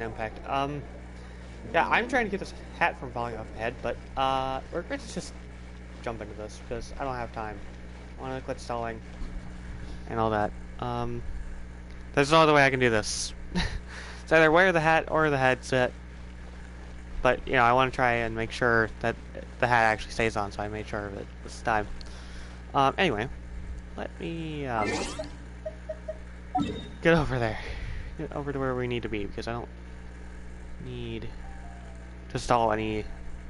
Impact. Yeah, I'm trying to get this hat from falling off my head, but we're going to just jump into this because I don't have time. I want to quit stalling and all that. There's no other way I can do this. It's either wear the hat or the headset. But you know, I want to try and make sure that the hat actually stays on, so I made sure of it this time. Anyway, let me get over there. Get over to where we need to be because I don't need to stall any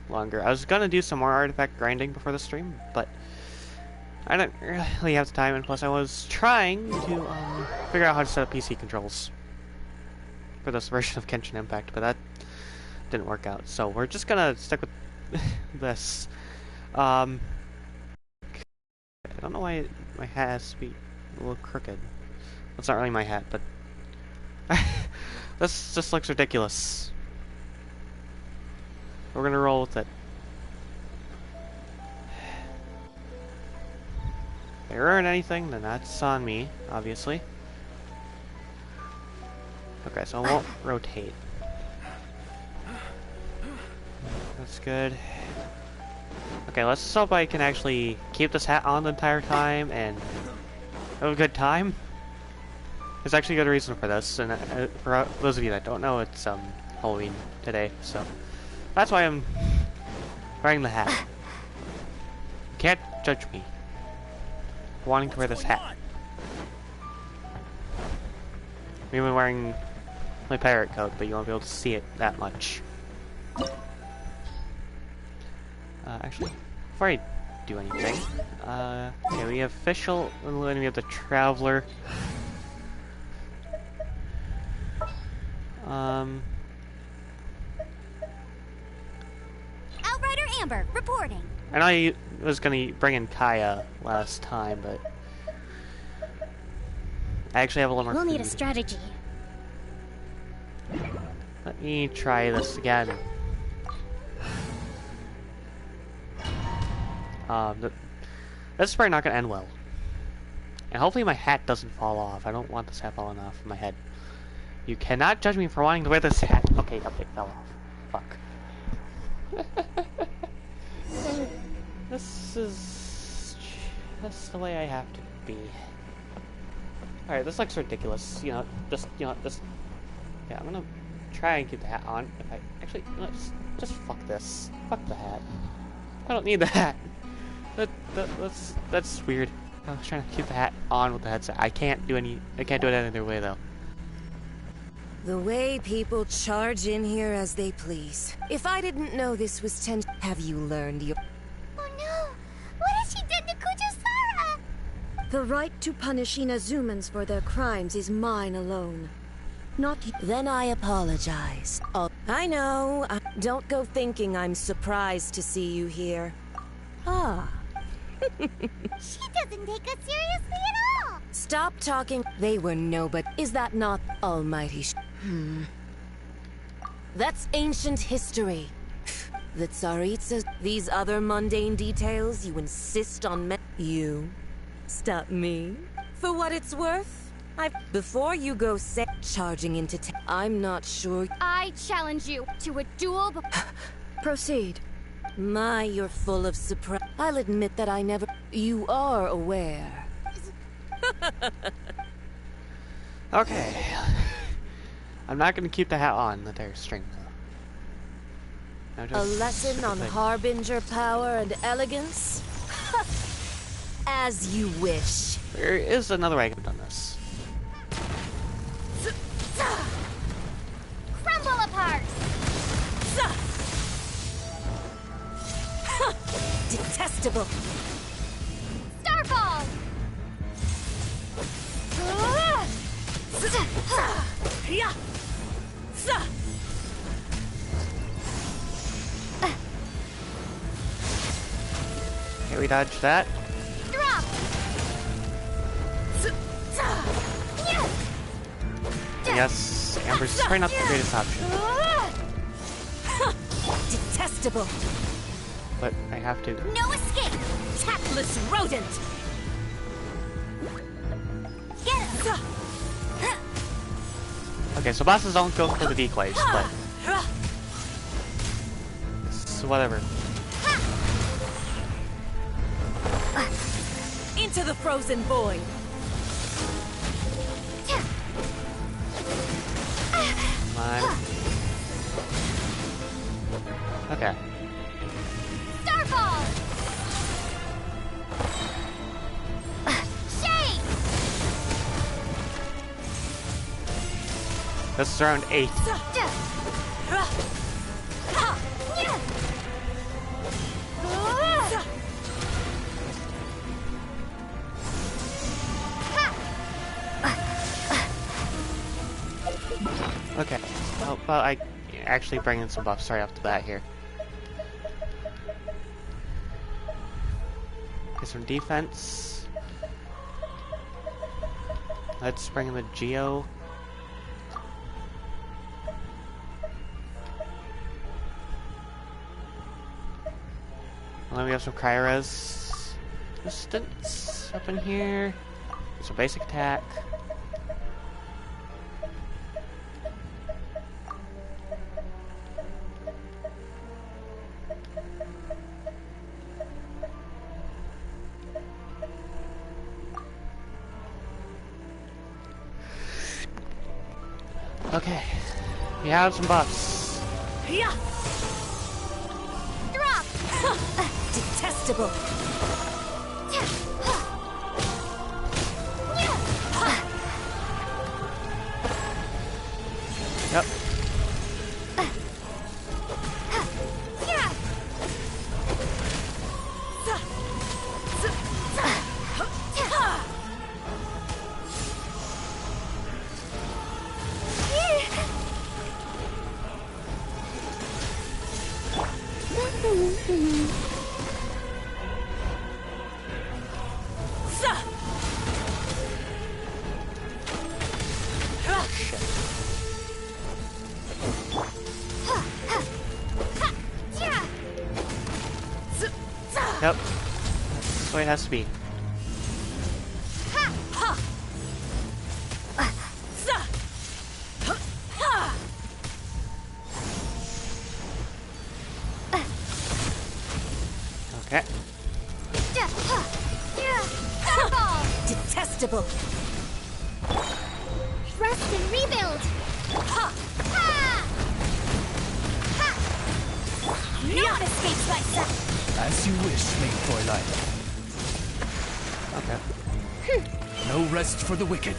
longer. I was gonna do some more artifact grinding before the stream, but I didn't really have the time, and plus I was trying to figure out how to set up PC controls for this version of Genshin Impact, but that didn't work out. So we're just gonna stick with this. I don't know why my hat has to be a little crooked. That's not really my hat, but this just looks ridiculous. We're gonna roll with it. If I ruin anything, then that's on me, obviously. Okay, so I won't rotate. That's good. Okay, let's hope I can actually keep this hat on the entire time and have a good time. There's actually a good reason for this, and for those of you that don't know, it's Halloween today, so that's why I'm wearing the hat. You can't judge me for wanting to wear this hat. I'm even wearing my pirate coat, but you won't be able to see it that much. Actually, before I do anything, okay, we have official, and then we have the traveler. Outrider Amber, reporting. I know I was gonna bring in Kaya last time, but I actually have a little more We'll food. need a strategy. Let me try this again. This is probably not gonna end well. And hopefully my hat doesn't fall off. I don't want this hat falling off my head. You cannot judge me for wanting to wear this hat. Okay, it fell off. Fuck. This is just the way I have to be. Alright, this looks ridiculous. You know, this. Yeah, I'm gonna try and keep the hat on. If I actually, you know, just fuck this. Fuck the hat. I don't need the hat. That's weird. I was trying to keep the hat on with the headset. I can't do it any other way though. The way people charge in here as they please. If I didn't know this was have you learned your... Oh no! What has she done to Kujusara? The right to punish Inazumans for their crimes is mine alone. Not... Then I apologize. Oh, I know. Don't go thinking I'm surprised to see you here. Ah. She doesn't take us seriously at all! Stop talking. They were nobody. Is that not almighty That's ancient history. The Tsaritsa, these other mundane details you insist on You? Stop me? For what it's worth? Before you go charging into I'm not sure. I challenge you to a duel. Proceed. My, you're full of surprise. I'll admit that I never... You are aware. Okay. I'm not gonna keep the hat on the entire string though. A lesson on harbinger power and elegance? As you wish. There is another way I could have done this. Crumble apart! Detestable! Starfall! Okay, we dodged that. Drop! Yes, Amber's is probably not the greatest option. Detestable! But I have to. No escape! Tactless rodent! Get him! Okay, so bosses don't go for the decoys, but it's whatever. Into the frozen void. Come on. Okay. Starfall! Shake! This is round 8. Okay. Oh, well, I actually bring in some buffs right off the bat here. Get some defense. Let's bring in the Geo. And then we have some Cryo-Res resistance up in here. Some basic attack. Okay, we have some buffs. Yeah. Drop! Detestable. Yep. Yep. That's the way it has to be. Okay. Starfall! Detestable. Rest and rebuild! Ha! No one escapes like that! As you wish, Maid Fräulein. Okay. No rest for the wicked.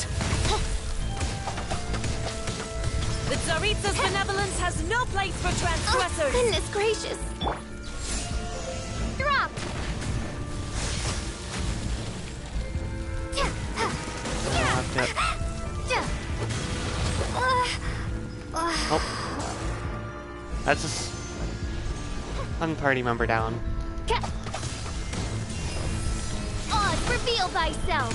The Tsaritsa's benevolence has no place for transgressors. Oh, goodness gracious! Drop! Oh. That's just one party member down. Oz, reveal thyself!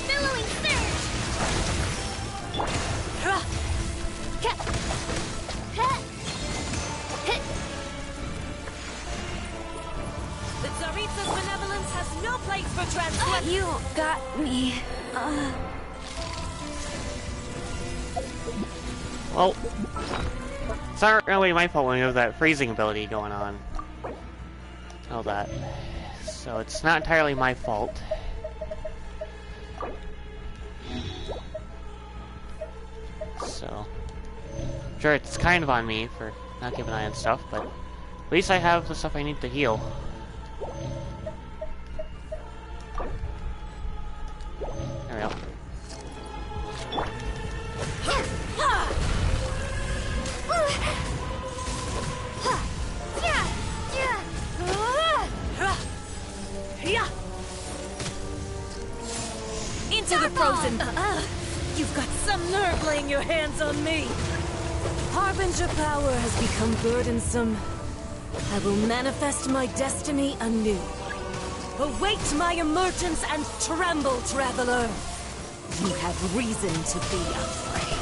Billowing surge! The Tsaritsa's benevolence has no place for transgressors. You got me. Well, it's not really my fault when you have that freezing ability going on. All that. So it's not entirely my fault. So, sure, it's kind of on me for not keeping an eye on stuff, but at least I have the stuff I need to heal. There we go. Into the frozen. You've got some nerve laying your hands on me. Harbinger power has become burdensome. I will manifest my destiny anew. Await my emergence and tremble, traveler. You have reason to be afraid.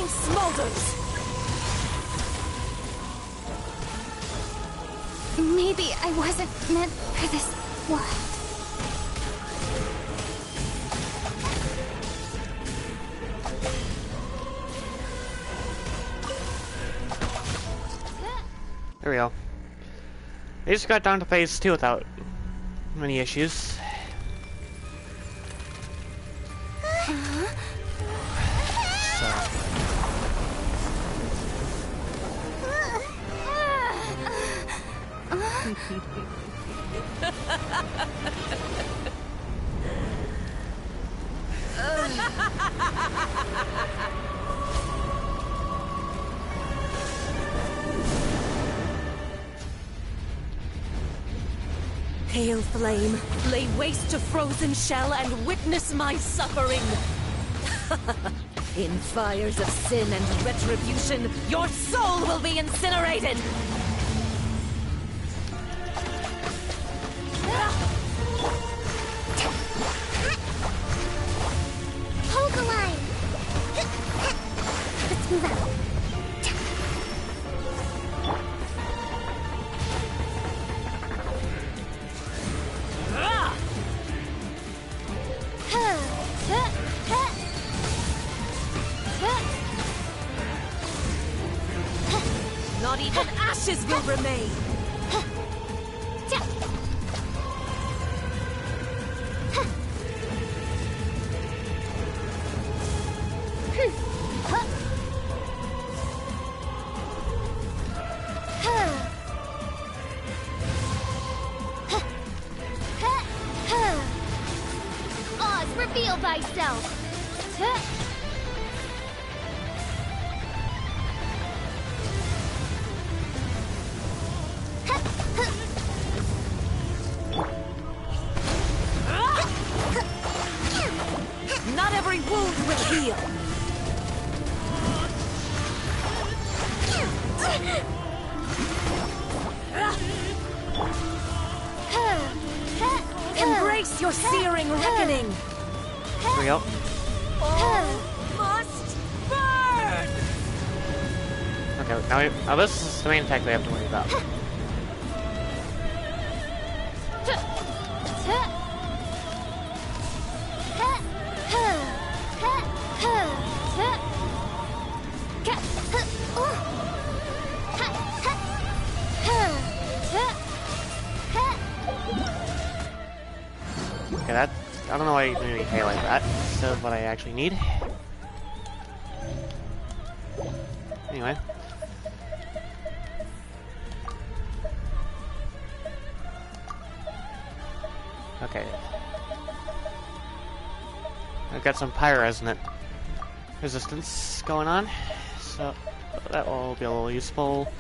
smolders! Maybe I wasn't meant for this world. There we go. They just got down to phase 2 without many issues. So. Pale flame, lay waste to frozen shell and witness my suffering. In fires of sin and retribution, your soul will be incinerated! Hold the line. Let's move out. Not even ashes will remain! Oz, reveal thyself. Not every wound will heal! Embrace your searing reckoning! There we go. Must burn! Okay, now this is the main attack we have to worry about. Okay, that I don't know why you need hay like that. Instead of what I actually need. Anyway. Okay. I've got some pyresonant resistance going on, so that will be a little useful.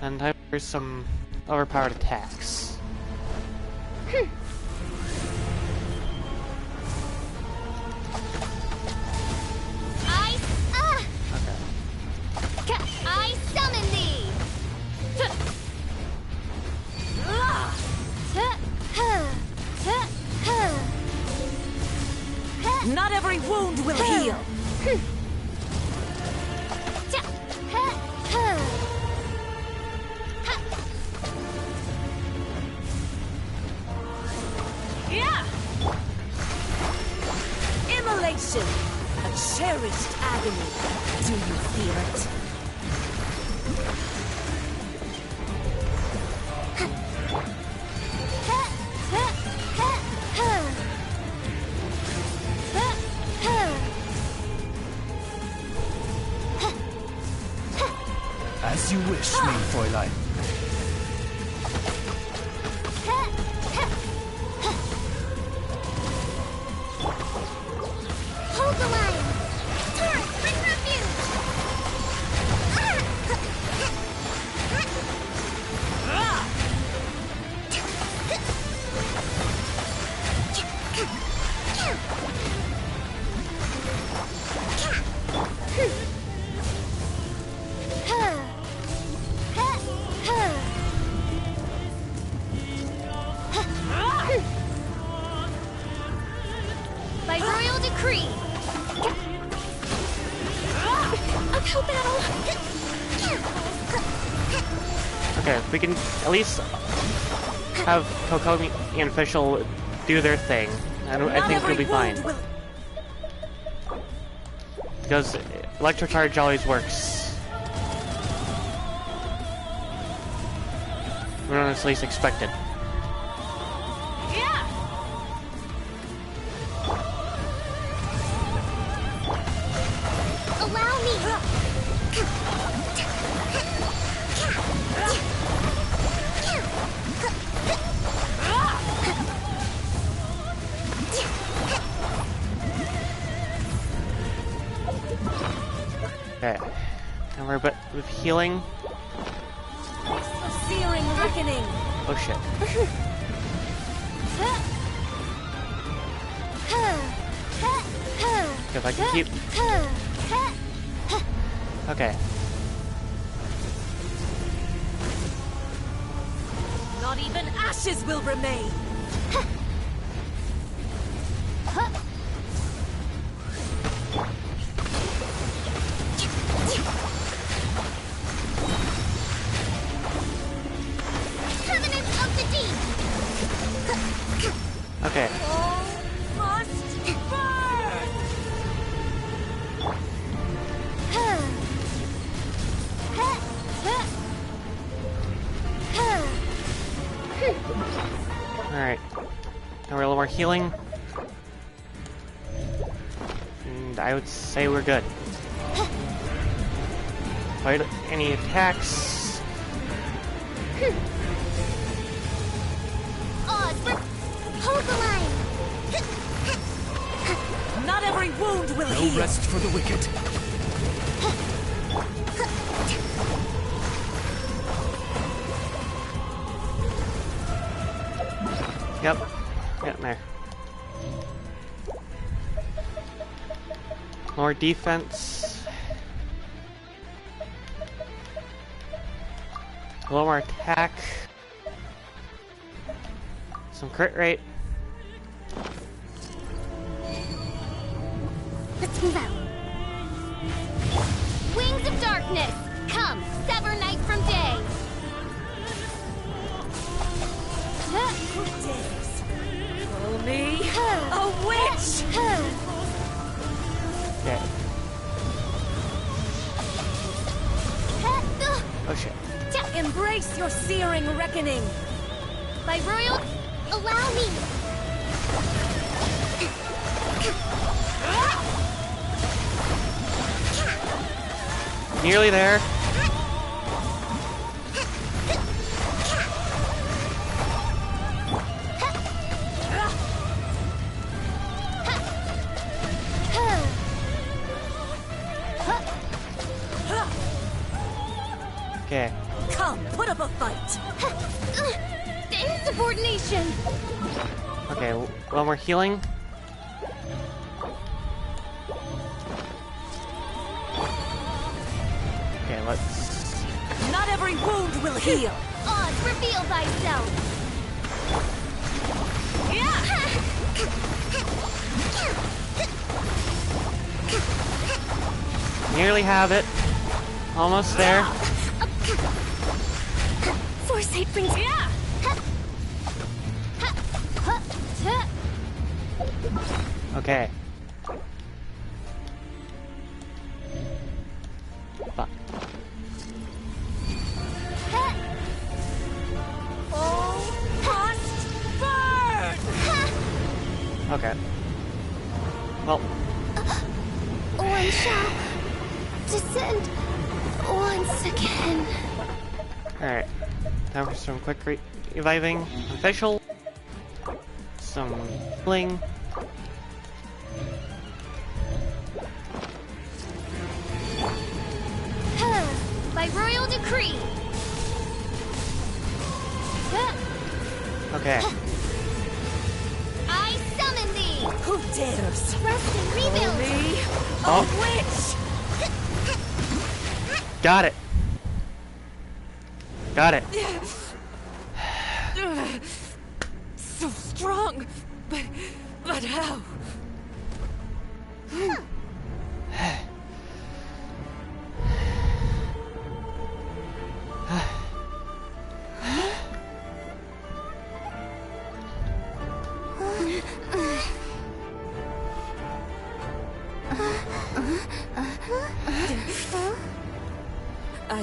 And there's some overpowered attacks. I summon thee! Not every wound will heal! Immolation! A cherished agony. Do you feel it? As you wish, mein Fräulein. Hold the line! Turret, bring refuge! By royal decree! Okay, we can at least have Kokomi and Official do their thing. I think we'll be fine. Because Electrocharge always works. When it's least expected. Allow me. Okay. And we're with healing. Searing reckoning. Oh shit. If I can keep. Okay. Not even ashes will remain. Covenant of the Deep. Okay. Must burn. Alright. Now we're a little more healing. And I would say we're good. Fight any attacks. Oz, hold the line. Not every wound will No heal. rest for the wicked. Yep. Getting there. More defense. A little more attack. Some crit rate. Let's move out. Wings of darkness, come, sever night from day. Call me a witch. Okay. Oh shit. Embrace your searing reckoning. By royal, allow me. Nearly there. Okay. Come, put up a fight. Insubordination. Okay, well, we're healing. Okay, let's... Not every wound will heal. Oz, reveal thyself. Nearly have it. Almost there. Foresight brings. Okay. Fuck. Must burn. Okay. Well, One shall descend once again. alright. Time for some quick reviving. Official. Some healing. By royal decree. Okay. I summon thee. Who dares? Rest and Call rebuild. me a Oh. witch. Got it. Got it. So strong, but how?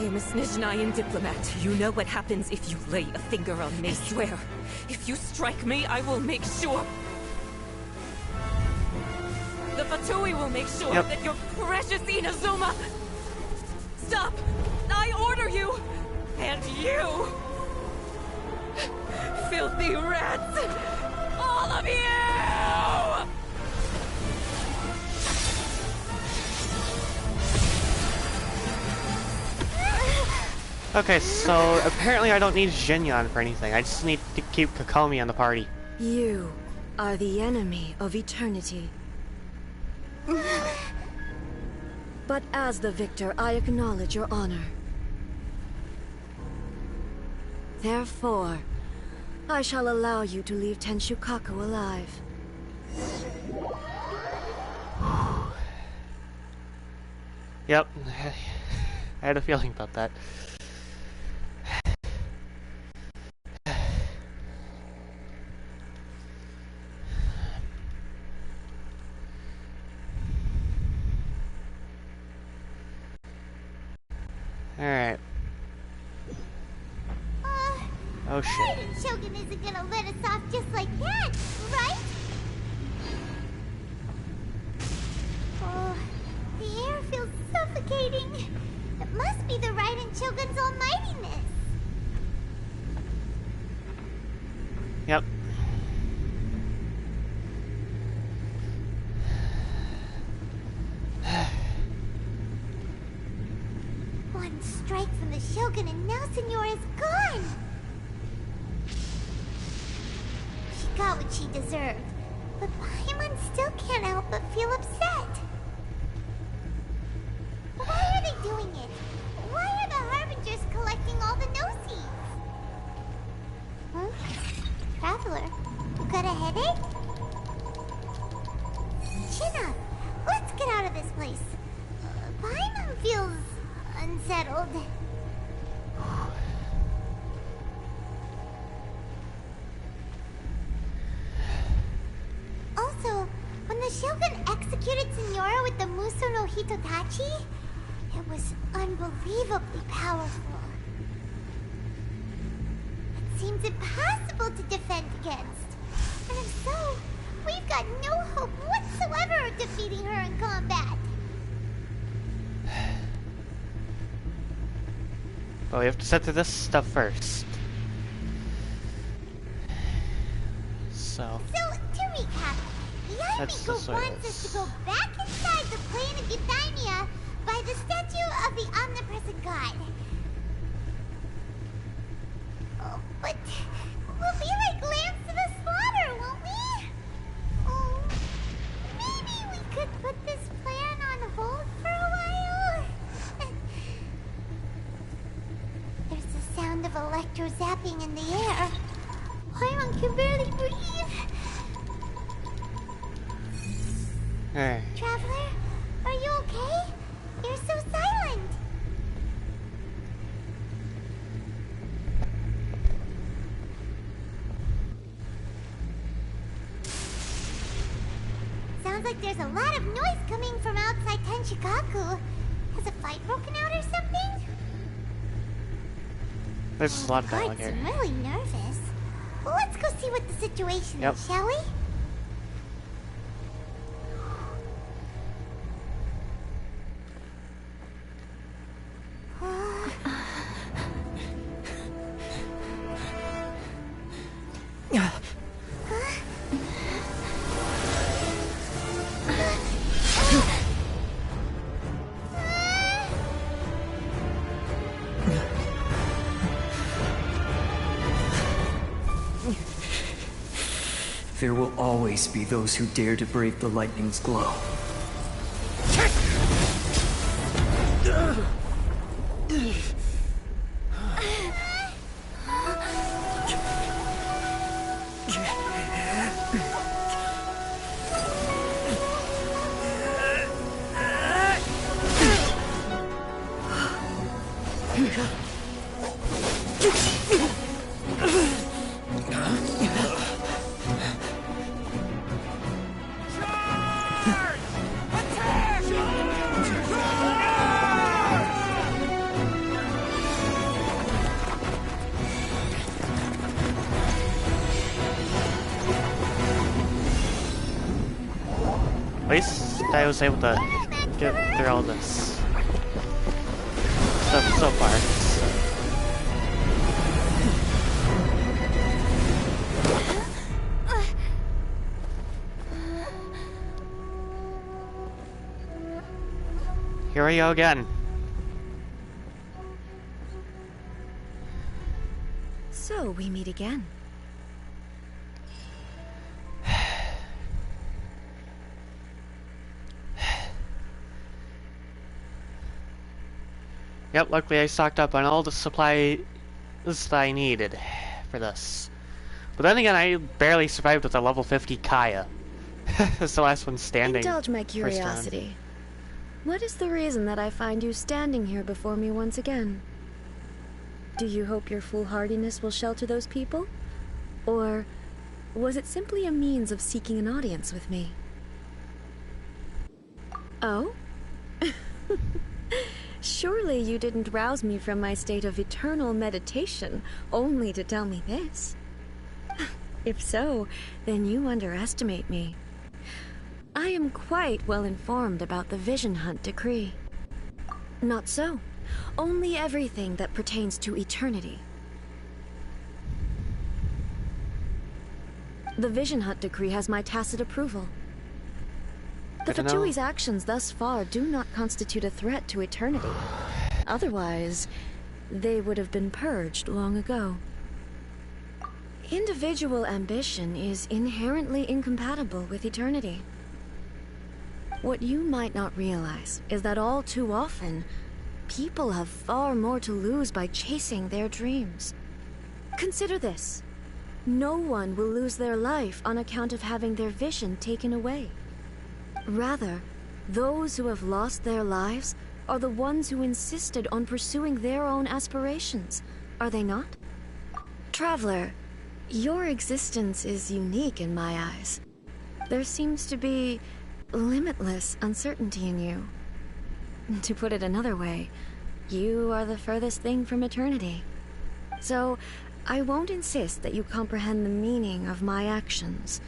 am a Snezhnayan diplomat. You know what happens if you lay a finger on me. I swear, if you strike me, I will make sure... The Fatui will make sure that your precious Inazuma... Stop! I order you! And you! Filthy rats! All of you! Okay, so apparently I don't need Xinyan for anything. I just need to keep Kokomi on the party. You are the enemy of eternity. But as the victor, I acknowledge your honor. Therefore, I shall allow you to leave Tenshukaku alive. Yep, I had a feeling about that. Alright. Oh shit. Raiden Shogun isn't gonna let us off just like that, right? Oh, the air feels suffocating. It must be the Raiden Shogun's almightiness. Yep. One strike from the Shogun and now Senora is gone. She got what she deserved, but Paimon still can't help but feel upset. Why are they doing it? Why are the Harbingers collecting all the no-seeds? Huh? Traveler, you got a headache? Chin up. Let's get out of this place. Paimon feels unsettled. Also, when the Shogun executed Senora with the Muso no Hitotachi, it was unbelievably powerful. It seems impossible to defend against. And if so, we've got no hope whatsoever of defeating her in combat. Well, we have to set through this stuff first. So To recap, That's Yamiko just what it wants us is. to go back inside the plane of Euthymia by the statue of the omnipresent god. Oh, but we'll be like lambs to the slaughter, won't we? Oh, maybe we could put this plan on hold for a while? There's the sound of electro zapping in the air. Paimon can barely breathe. alright. Traveler, are you okay? You're so silent. Sounds like there's a lot of noise coming from outside Tenshikaku. Has a fight broken out or something? There's just a lot of dialogue Guards here. seem really nervous. Well, let's go see what the situation Yep. is, shall we? There will always be those who dare to brave the lightning's glow. least I was able to get through all this stuff so far. Here we go again. So we meet again. Yep, luckily I stocked up on all the supplies that I needed for this. But then again, I barely survived with a level 50 Kaya. That's the last one standing. Indulge my first round. curiosity. What is the reason that I find you standing here before me once again? Do you hope your foolhardiness will shelter those people? Or was it simply a means of seeking an audience with me? Oh? Surely you didn't rouse me from my state of eternal meditation only to tell me this. If so, then you underestimate me. I am quite well informed about the Vision Hunt decree. Not so. Only everything that pertains to eternity. The Vision Hunt decree has my tacit approval. The Good to know. Fatui's actions thus far do not constitute a threat to eternity. Otherwise, they would have been purged long ago. Individual ambition is inherently incompatible with eternity. What you might not realize is that all too often, people have far more to lose by chasing their dreams. Consider this. No one will lose their life on account of having their vision taken away. Rather, those who have lost their lives are the ones who insisted on pursuing their own aspirations, are they not? Traveler, your existence is unique in my eyes. There seems to be limitless uncertainty in you. To put it another way, you are the furthest thing from eternity. So, I won't insist that you comprehend the meaning of my actions.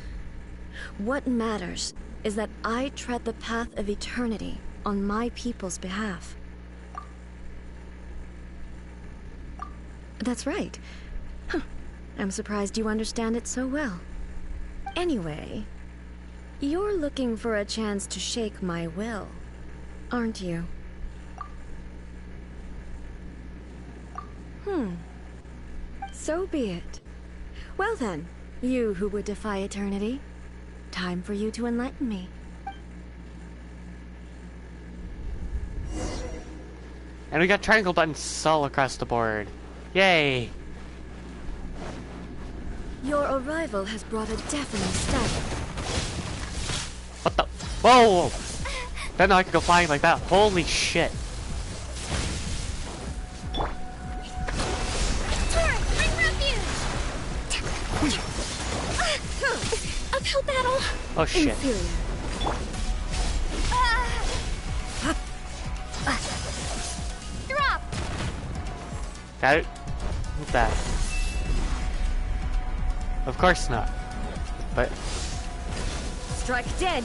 What matters is that I tread the path of eternity on my people's behalf. That's right. Huh. I'm surprised you understand it so well. Anyway, you're looking for a chance to shake my will, aren't you? So be it. Well then, you who would defy eternity, time for you to enlighten me. And we got triangle buttons all across the board. Yay! Your arrival has brought a deafening stagger. What the? Whoa! Then I could go flying like that. Holy shit! Uphill battle. Oh shit! Inferior. Drop. Got it? What's that? Of course not. But Strike dead.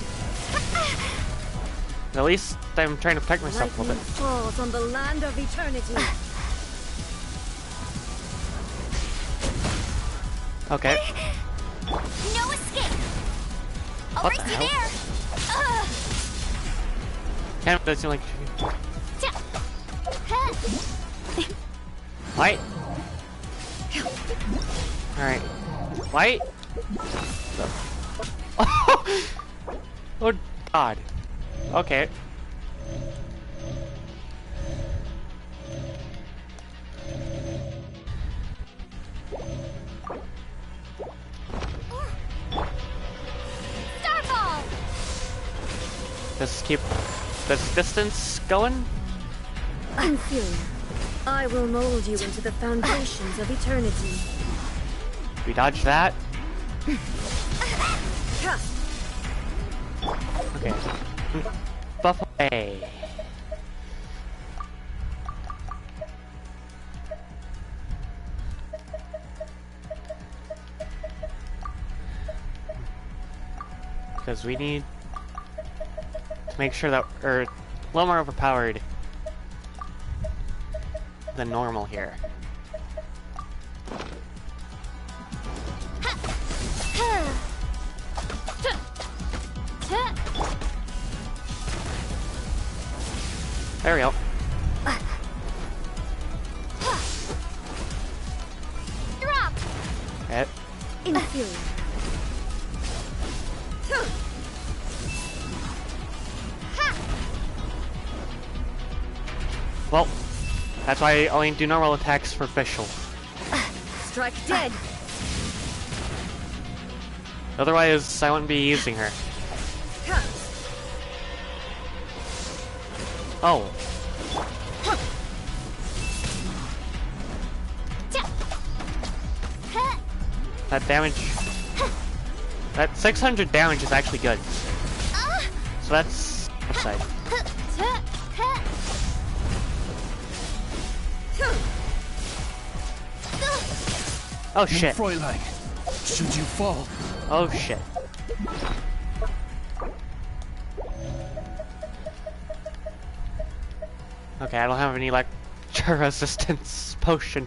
at least I'm trying to protect myself a little Lightning bit. falls on the land of eternity. Okay. No escape. I'll What race the you hell? there. Can't does seem like Huh. light. Alright. Light? Oh god. Okay. Starball. Just keep this distance going. Inferior. I will mold you into the foundations of eternity. We dodge that. Okay. Buffet. Because we need make sure that we're a little more overpowered than normal here. There we go. Drop. Hit. Inferior. Well, that's why I only do normal attacks for official. Strike dead. Otherwise, I wouldn't be using her. Oh. That damage... That 600 damage is actually good. So that's upside. Oh shit. Fräulein, should you fall? Oh shit. Okay, I don't have any electro resistance potion.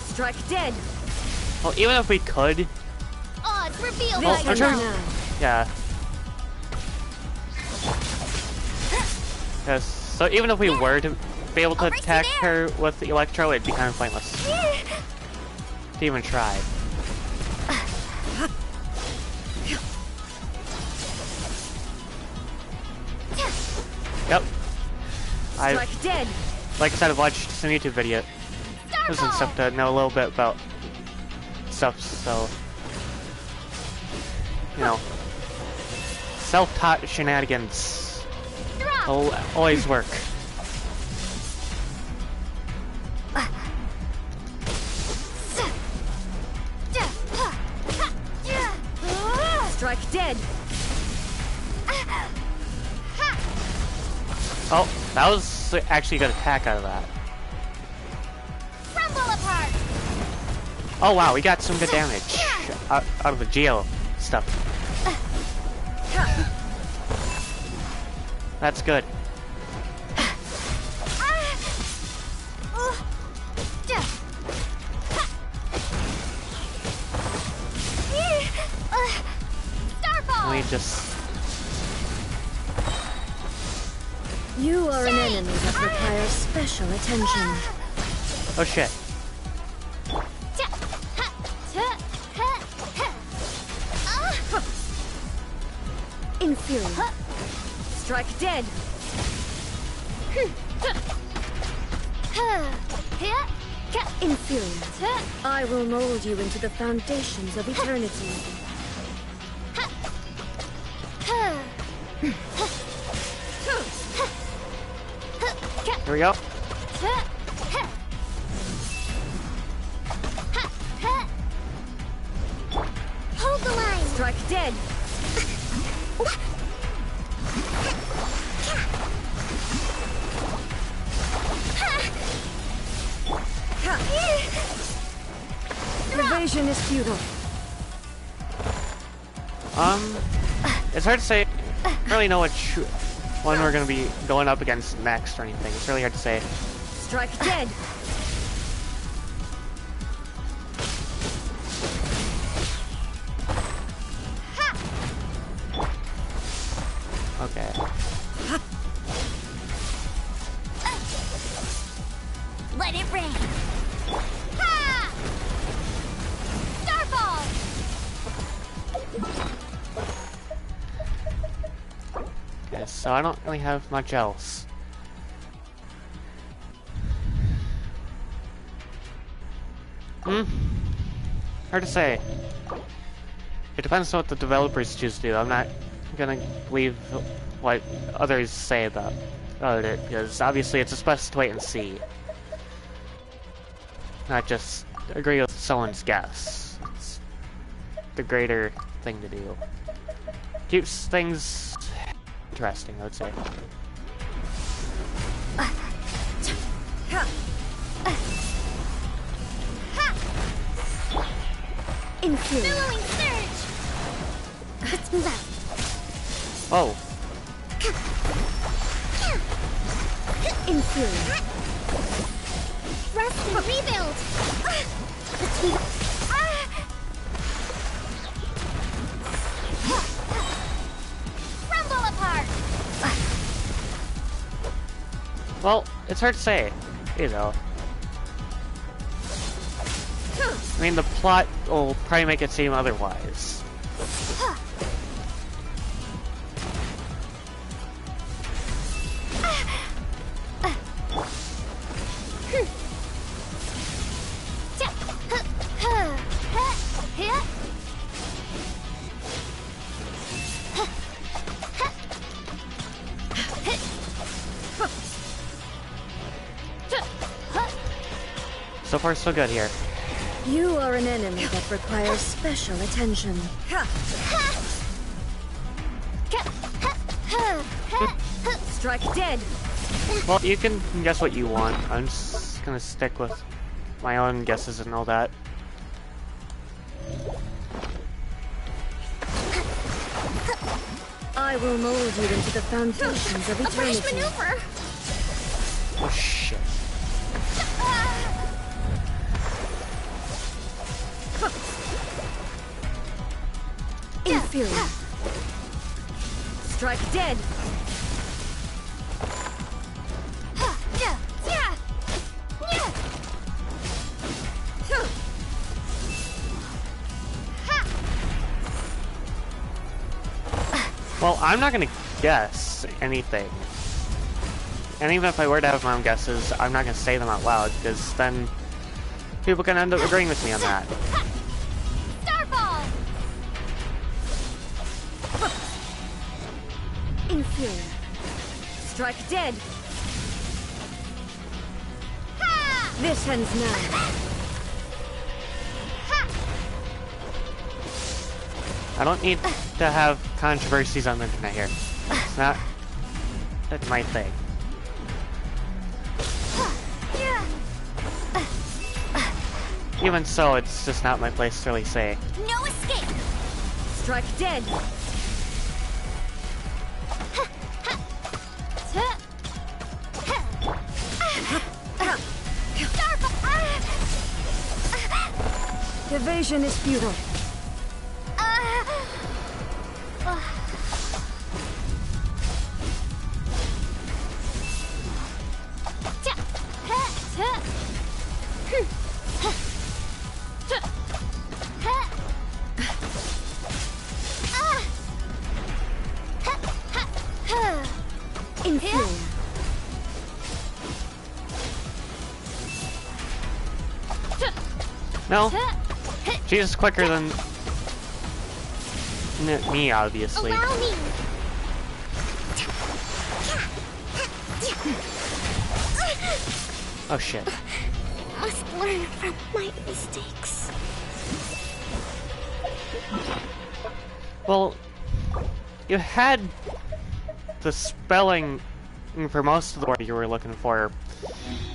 Strike dead. Well, even if we could, Odds reveal Well, by I'm sure- now. yeah. Yes. So even if we were to be able to I'll race you attack there. her with the electro, it'd be kind of pointless to even try. Yep. Strike dead. Like I said, I've watched some YouTube videos and stuff to know a little bit about stuff, so, you know, self-taught shenanigans will always work. Strike dead. Oh, that was actually a good attack out of that. Crumble apart. Oh wow, we got some good damage out of the geo stuff. That's good. Let me just... You are an enemy that requires special attention. Oh shit. Inferior. Strike dead. Inferior. I will mold you into the foundations of eternity. Here we go. Hold the line. Strike dead. Evasion is futile. It's hard to say. I don't really know which one we're gonna be going up against next or anything. It's really hard to say. Strike dead. Okay. Let it rain. Ha! Starfall. Okay, so I don't really have much else. Hard to say. It depends on what the developers choose to do. I'm not gonna believe what others say about it, because obviously it's just best to wait and see. Not just agree with someone's guess. It's the greater thing to do. Keeps things interesting, I would say. Inferior. Billowing surge. Let's move out. Oh, Inferior. Rest and rebuild. Let's move. Crumble apart. well, it's hard to say, you know. I mean, the plot will probably make it seem otherwise. So far, so good here. You are an enemy that requires special attention. Strike dead. Well, you can guess what you want. I'm just gonna stick with my own guesses and all that. I will mold you into the foundations of A fresh eternity. maneuver. Oh shit. Inferior. Strike dead. Well, I'm not gonna guess anything. And even if I were to have my own guesses, I'm not gonna say them out loud, because then people can end up agreeing with me on that. Starfall. Inferior. Strike dead. This ends now. I don't need to have controversies on the internet here. It's not my thing. Even so, it's just not my place to really say. No escape. Strike dead. Evasion is futile. Inferior. No? She's quicker than me, obviously. Allow me. Oh shit. Must learn from my mistakes. Well, you had the spelling for most of the word you were looking for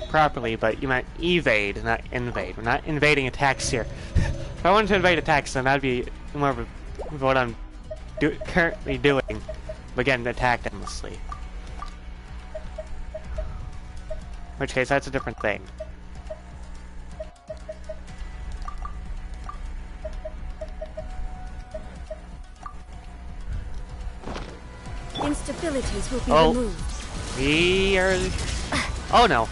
properly, but you meant evade, not invade. We're not invading attacks here. If I wanted to invade attacks, then that'd be more of what I'm currently doing. But getting attacked endlessly. In which case, that's a different thing. Instabilities will be Oh. removed. We are... Oh no.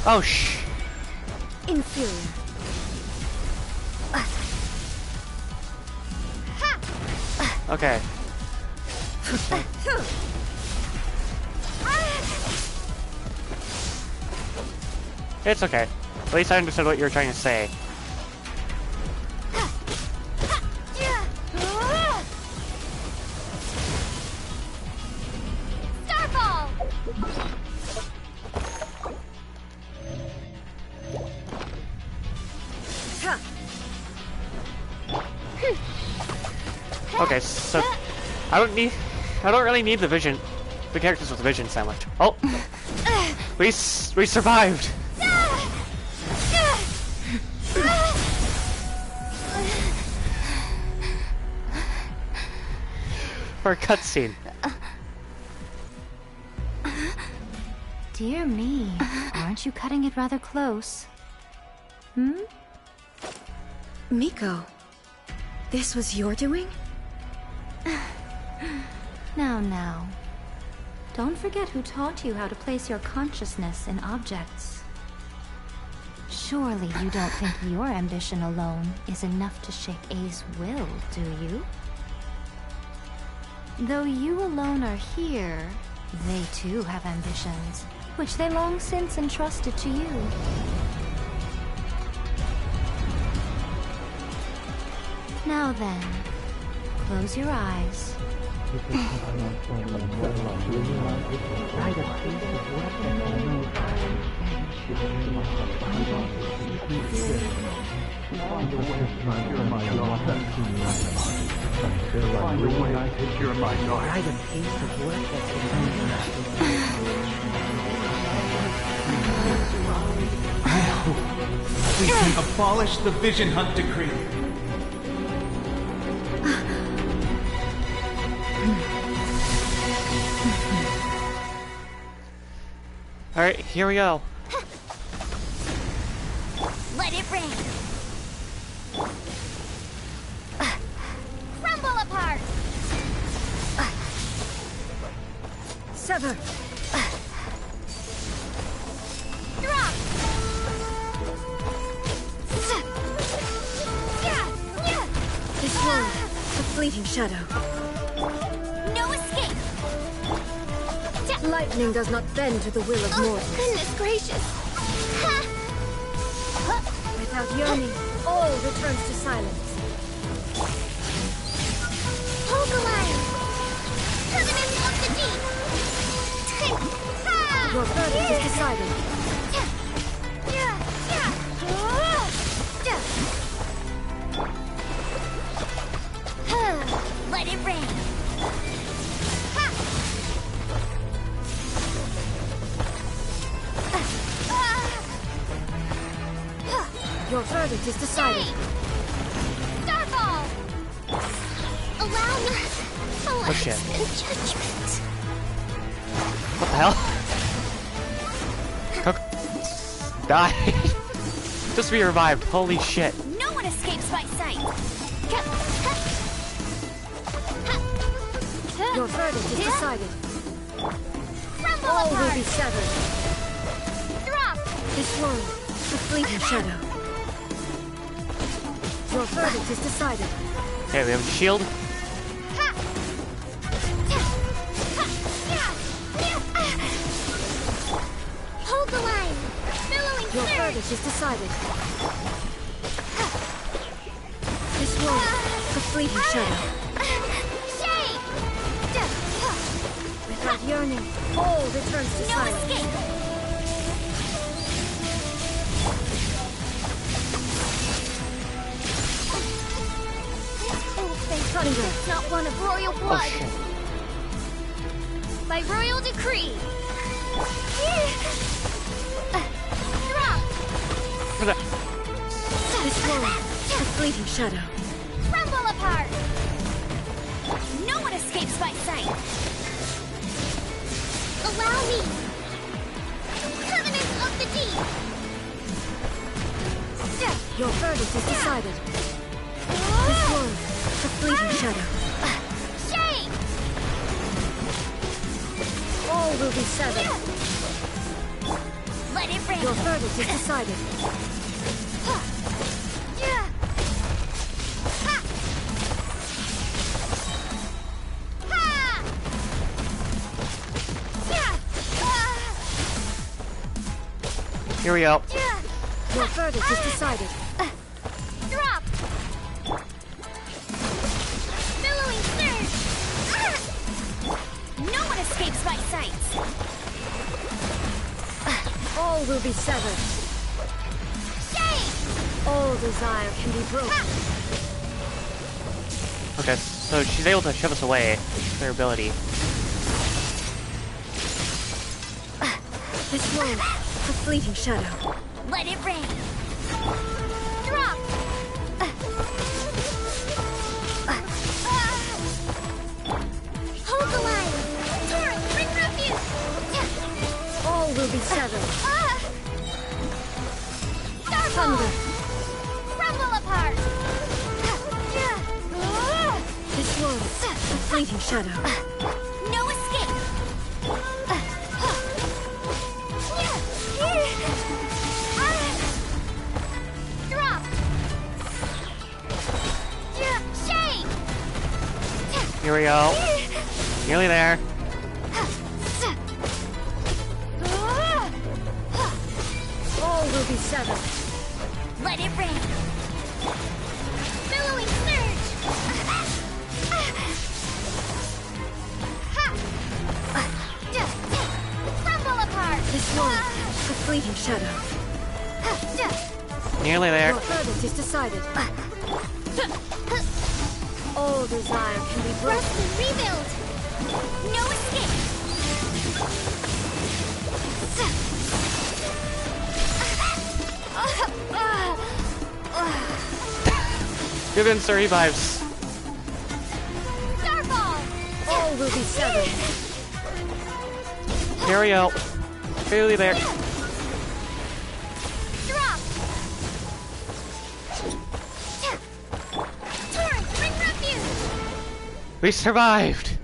Oh shh. Inferior. Okay. It's okay. At least I understood what you were trying to say. Starfall. Okay, so I don't really need the characters with vision so much. Oh, we survived. for a cutscene. Dear me, aren't you cutting it rather close? Hmm? Miko, this was your doing? Now. Don't forget who taught you how to place your consciousness in objects. Surely you don't think your ambition alone is enough to shake A's will, do you? Though you alone are here, they too have ambitions, which they long since entrusted to you. Now then, close your eyes. We can abolish the Vision Hunt Decree. Alright, here we go. Let it rain! Crumble apart! Sever! Drop! This one, a fleeting shadow. No escape! Lightning does not bend to the will of mortals. Goodness gracious! Without yearning, all returns to silence. Pokemon! Covenant of the Deep! Your verdict is decided. Let it rain! Your verdict is decided. Starfall! Allow me Oh shit. judgment. What the hell? Cook. Die. Just be revived. Holy shit. No one escapes my sight. Your verdict is decided. Crumble All will apart. be severed. Drop. This one, a fleeting shadow. Your verdict is decided. Okay, we have a shield. Hold the line. Billowing Your surge. verdict is decided. This one, a fleeting shadow. Shade. Without yearning, all returns to No silence. escape. Thunder. It's not one of royal Oh blood. shit. By royal decree. Drop. For the This one, a fleeting shadow. Crumble apart. No one escapes my sight. Allow me. Covenant of the Deep. Your verdict is decided. This one, a fleeting shadow. Shade. All will be severed. Let it rain. Your verdict is decided. here we go. Your verdict is decided. Drop. Billowing surge. No one escapes my sights. All will be severed. Shade. All desire can be broken. Okay, so she's able to shove us away with her ability. This one, a fleeting shadow. Let it rain. Drop. will be severed. Starfall! Crumble apart! This was a fleeting shadow. No escape! Drop! Shake! Here we go. Nearly there. All will be severed. Let it rain! Billowing surge! Crumble apart! This was a fleeting shadow. Nearly there. Your verdict is decided. All desire can be broken. Rust and rebuild! No escape! Give in, sir, revives. Starfall! All will be severed. Here we go. Barely there. Drop! Torrent, bring refuge! We survived.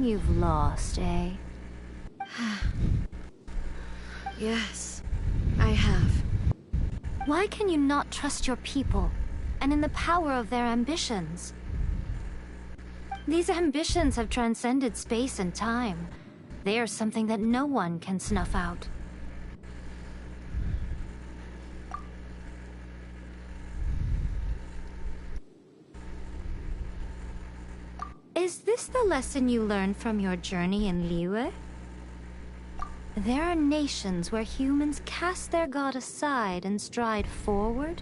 You've lost, eh? Yes, I have. Why can you not trust your people, and in the power of their ambitions? These ambitions have transcended space and time. They are something that no one can snuff out. Is this the lesson you learned from your journey in Liyue? There are nations where humans cast their god aside and stride forward.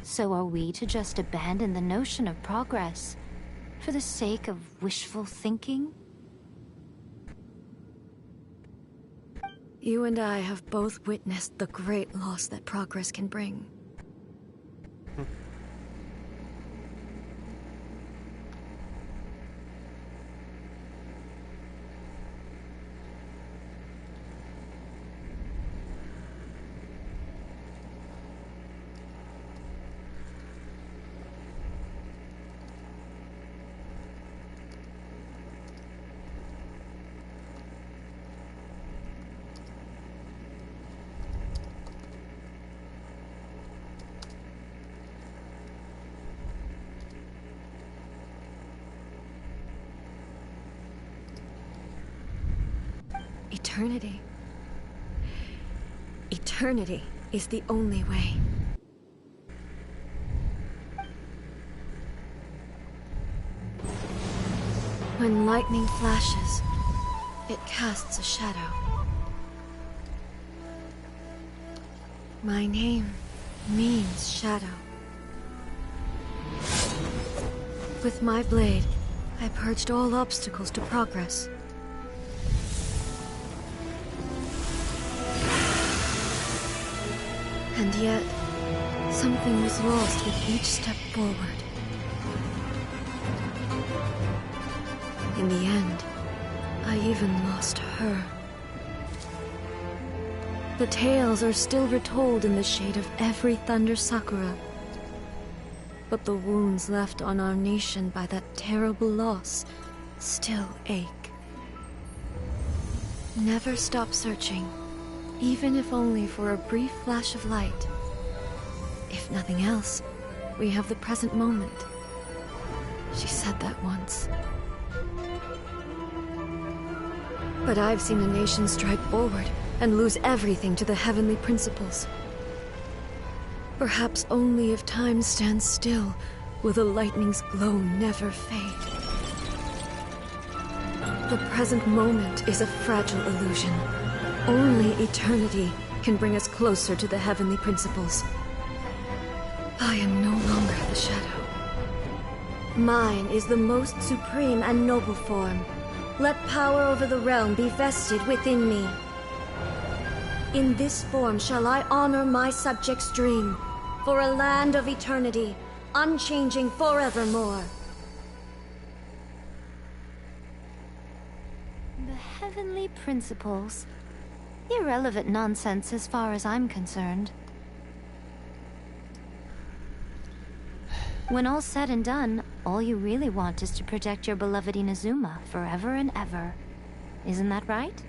So are we to just abandon the notion of progress for the sake of wishful thinking? You and I have both witnessed the great loss that progress can bring. Eternity. Eternity is the only way. When lightning flashes, it casts a shadow. My name means shadow. With my blade, I purged all obstacles to progress. And yet, something was lost with each step forward. In the end, I even lost her. The tales are still retold in the shade of every Thunder Sakura. But the wounds left on our nation by that terrible loss still ache. Never stop searching, even if only for a brief flash of light. If nothing else, we have the present moment. She said that once. But I've seen a nation stride forward and lose everything to the heavenly principles. Perhaps only if time stands still will the lightning's glow never fade. The present moment is a fragile illusion. Only eternity can bring us closer to the heavenly principles. I am no longer the shadow. Mine is the most supreme and noble form. Let power over the realm be vested within me. In this form shall I honor my subjects' dream, for a land of eternity, unchanging forevermore. The Merely principles. Irrelevant nonsense as far as I'm concerned. When all's said and done, all you really want is to protect your beloved Inazuma forever and ever. Isn't that right?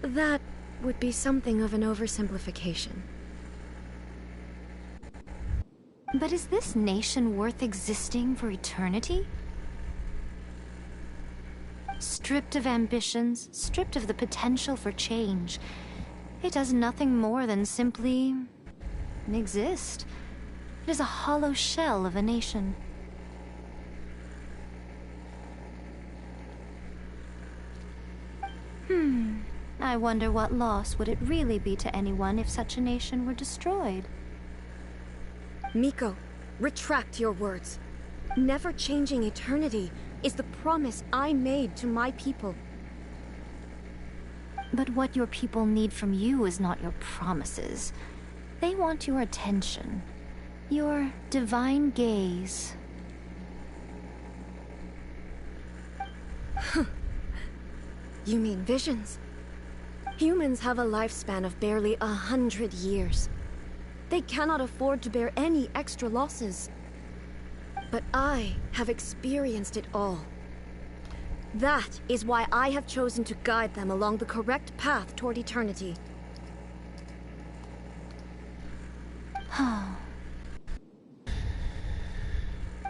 That would be something of an oversimplification. But is this nation worth existing for eternity? Stripped of ambitions, stripped of the potential for change, it does nothing more than simply exist. It is a hollow shell of a nation. I wonder what loss would it really be to anyone if such a nation were destroyed. Miko, retract your words. Never changing eternity is the promise I made to my people. But what your people need from you is not your promises. They want your attention. Your divine gaze. You mean visions? Humans have a lifespan of barely 100 years. They cannot afford to bear any extra losses. But I have experienced it all. That is why I have chosen to guide them along the correct path toward eternity.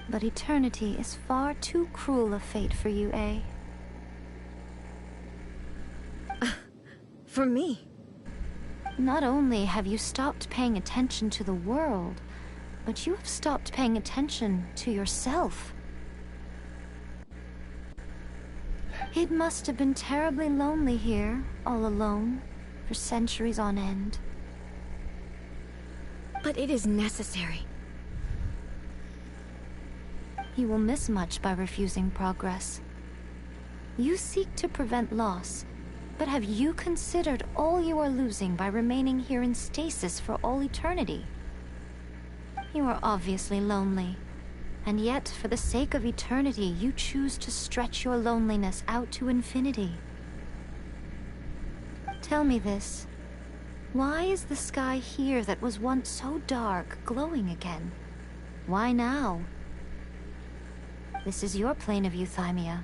But eternity is far too cruel a fate for you, eh? For me? Not only have you stopped paying attention to the world, but you have stopped paying attention to yourself. It must have been terribly lonely here, all alone, for centuries on end. But it is necessary. You will miss much by refusing progress. You seek to prevent loss, but have you considered all you are losing by remaining here in stasis for all eternity? You are obviously lonely, and yet for the sake of eternity you choose to stretch your loneliness out to infinity. Tell me this. Why is the sky here that was once so dark glowing again? Why now? This is your plane of euthymia.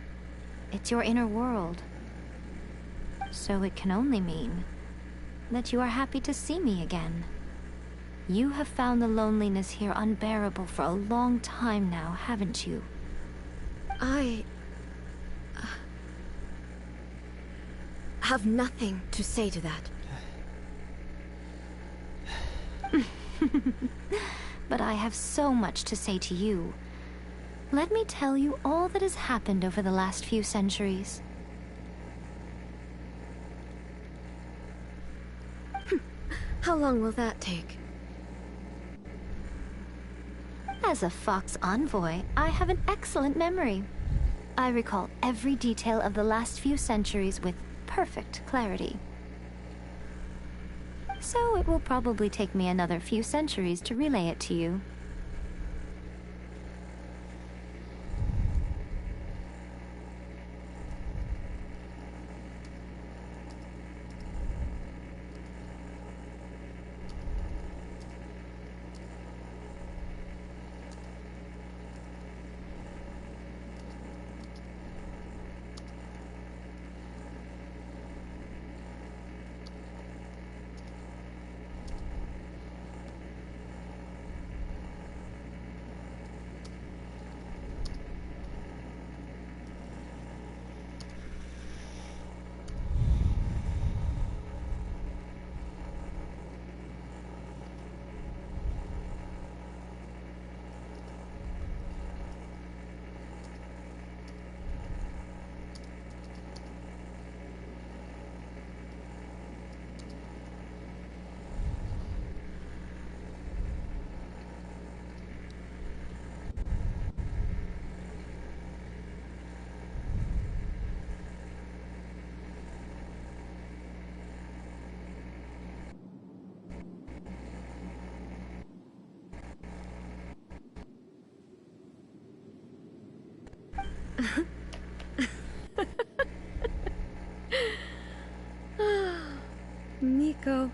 It's your inner world. So it can only mean that you are happy to see me again. You have found the loneliness here unbearable for a long time now, haven't you? I have nothing to say to that. But I have so much to say to you. Let me tell you all that has happened over the last few centuries. How long will that take? As a Fox envoy, I have an excellent memory. I recall every detail of the last few centuries with perfect clarity. So it will probably take me another few centuries to relay it to you. Nico,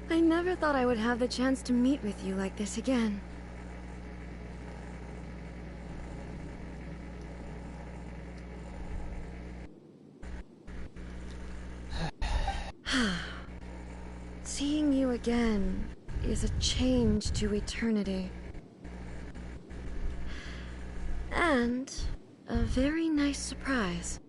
I never thought I would have the chance to meet with you like this again. Seeing you again is a change to eternity. And a very nice surprise.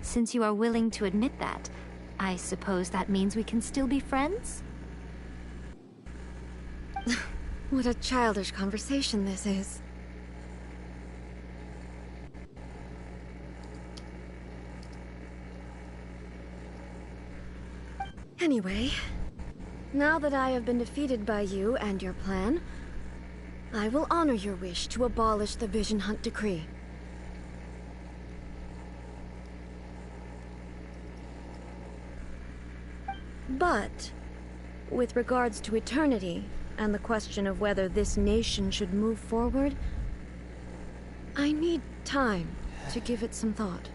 Since you are willing to admit that, I suppose that means we can still be friends? What a childish conversation this is. Anyway, now that I have been defeated by you and your plan, I will honor your wish to abolish the Vision Hunt Decree. But, with regards to eternity, and the question of whether this nation should move forward, I need time to give it some thought.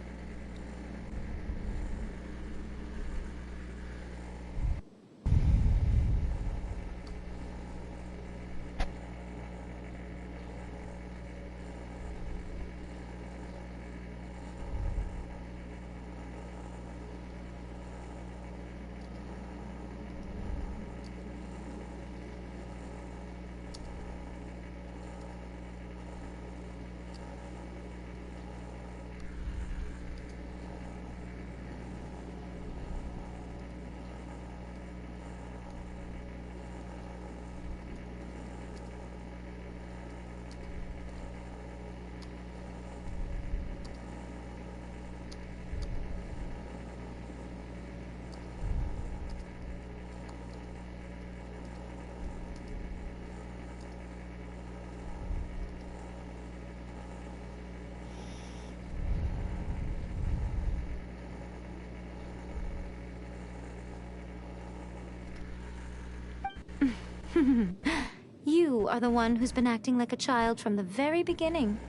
You are the one who's been acting like a child from the very beginning.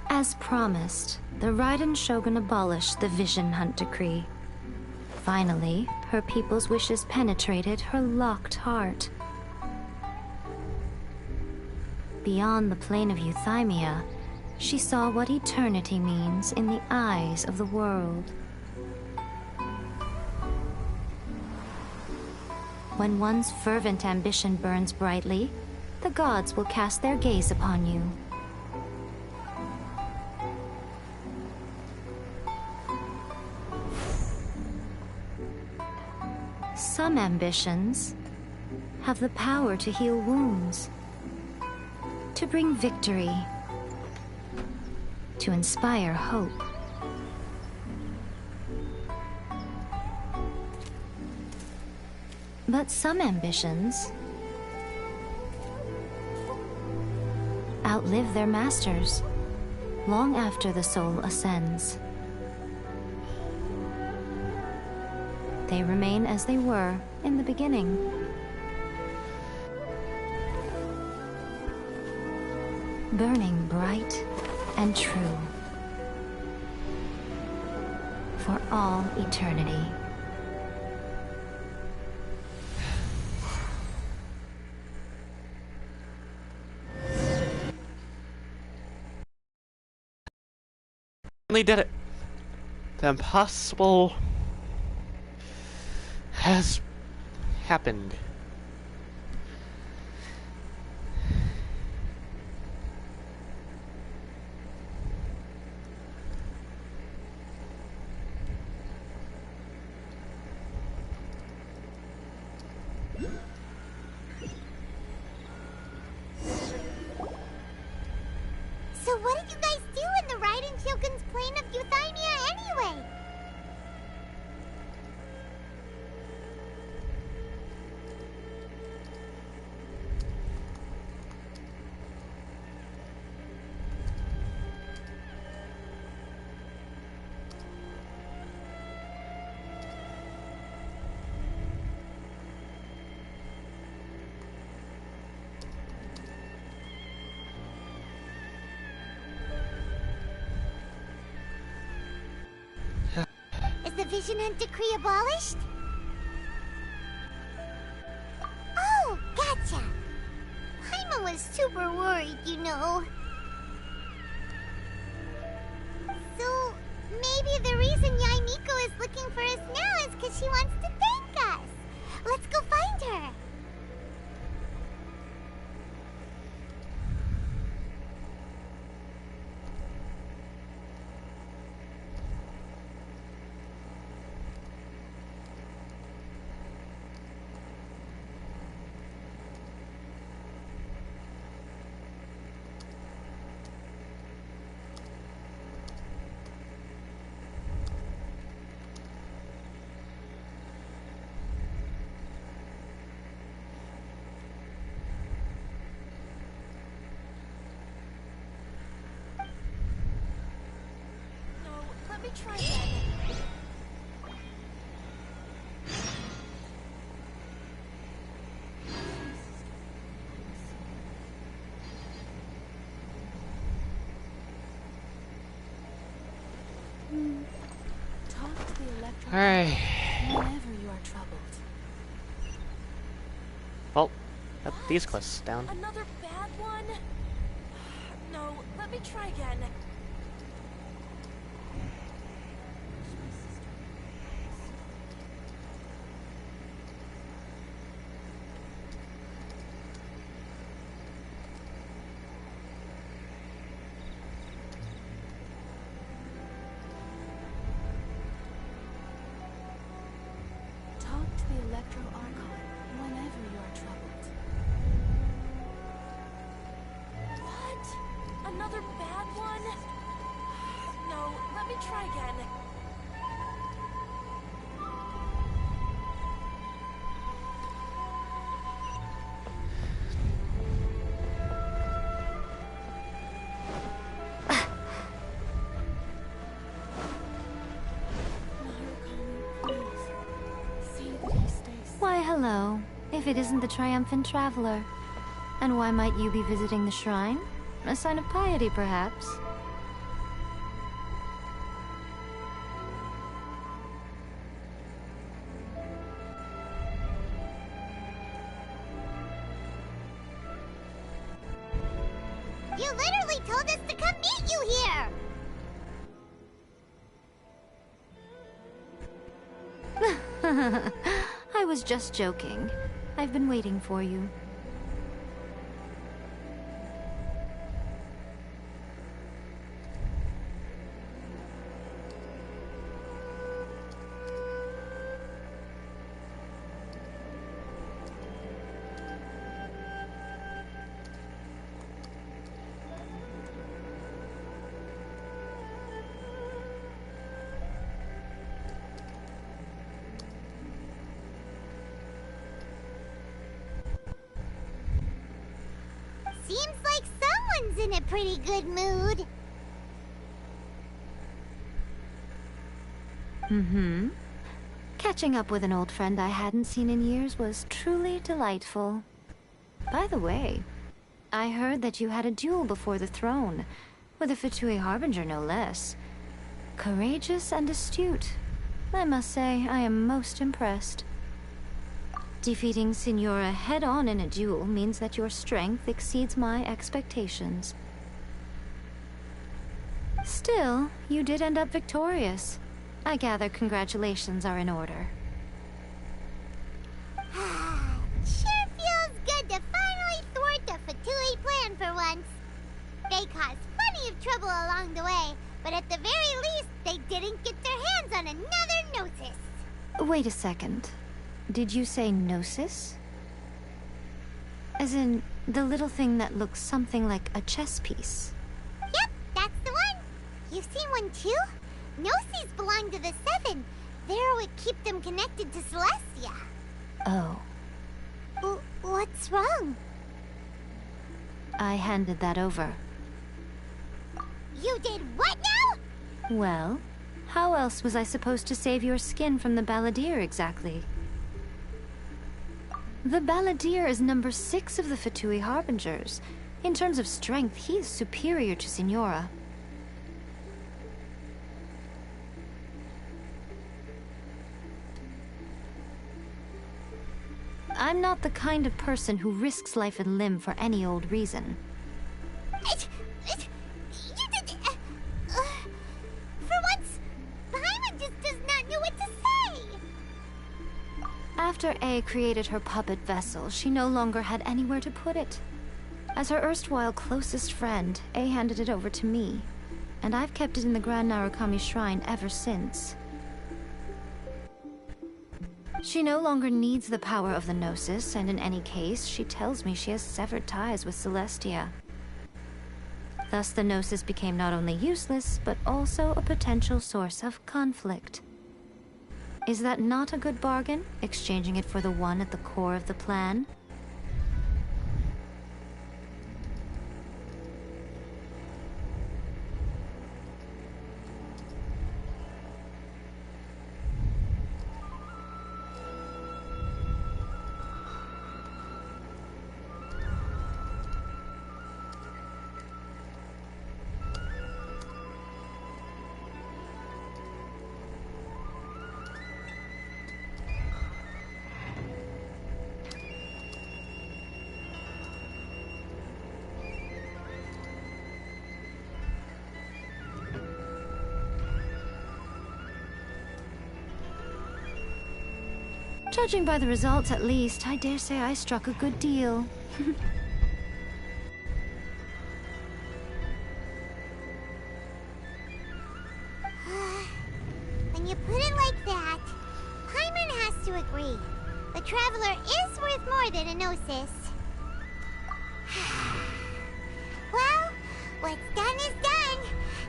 As promised, the Raiden Shogun abolished the Vision Hunt Decree. Finally, her people's wishes penetrated her locked heart. Beyond the plane of euthymia, she saw what eternity means in the eyes of the world. When one's fervent ambition burns brightly, the gods will cast their gaze upon you. Some ambitions have the power to heal wounds, to bring victory, to inspire hope. But some ambitions outlive their masters long after the soul ascends. They remain as they were in the beginning. Burning bright and true for all eternity. Finally did it. The impossible has happened. So what did you guys do in the Raiden Shogun's plane of euthymia anyway? Vision Hunt decree abolished? Oh, gotcha. Paimon was super worried, you know. So, maybe the reason Yaimiko is looking for us now is because she wants to thank us. Let's go find her. Let me try again. Talk to the electro Alright. whenever you are troubled. Well, got these quests down. Another bad one? No, let me try again. Talk to the Electro Archon whenever you are troubled. What? Another bad one? No, let me try again. Why, hello. If it isn't the triumphant traveler. And why might you be visiting the shrine? A sign of piety, perhaps? You literally told us to come meet you here! I was just joking. I've been waiting for you. Seems like someone's in a pretty good mood. Mm-hmm. Catching up with an old friend I hadn't seen in years was truly delightful. By the way, I heard that you had a duel before the throne, with a Fatui Harbinger no less. Courageous and astute. I must say, I am most impressed. Defeating Signora head-on in a duel means that your strength exceeds my expectations. Still, you did end up victorious. I gather congratulations are in order. Sure feels good to finally thwart the Fatui plan for once. They caused plenty of trouble along the way, but at the very least, they didn't get their hands on another Gnosis. Wait a second. Did you say Gnosis? As in, the little thing that looks something like a chess piece? Yep, that's the one. You've seen one too? Gnosis belong to the Seven. They're what keep them connected to Celestia. Oh. What's wrong? I handed that over. You did what now? Well, how else was I supposed to save your skin from the Balladeer exactly? The Balladeer is number 6 of the Fatui Harbingers. In terms of strength, he is superior to Signora. I'm not the kind of person who risks life and limb for any old reason. For once, Paimon just does not know what to say. After A created her puppet vessel, she no longer had anywhere to put it. As her erstwhile closest friend, A handed it over to me, and I've kept it in the Grand Narukami Shrine ever since. She no longer needs the power of the Gnosis, and in any case, she tells me she has severed ties with Celestia. Thus, the Gnosis became not only useless, but also a potential source of conflict. Is that not a good bargain, exchanging it for the one at the core of the plan? Judging by the results, at least, I dare say I struck a good deal. When you put it like that, Paimon has to agree. The Traveler is worth more than a Gnosis. Well, what's done is done,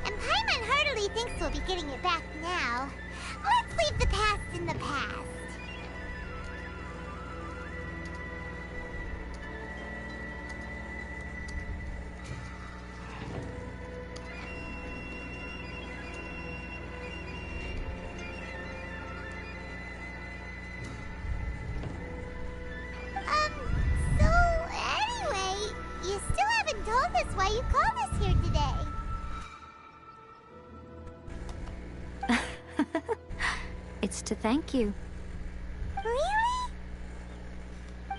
and Paimon heartily thinks we'll be getting it back now. Let's leave the past in the past. So anyway, you still haven't told us why you called us here today. It's to thank you. Really?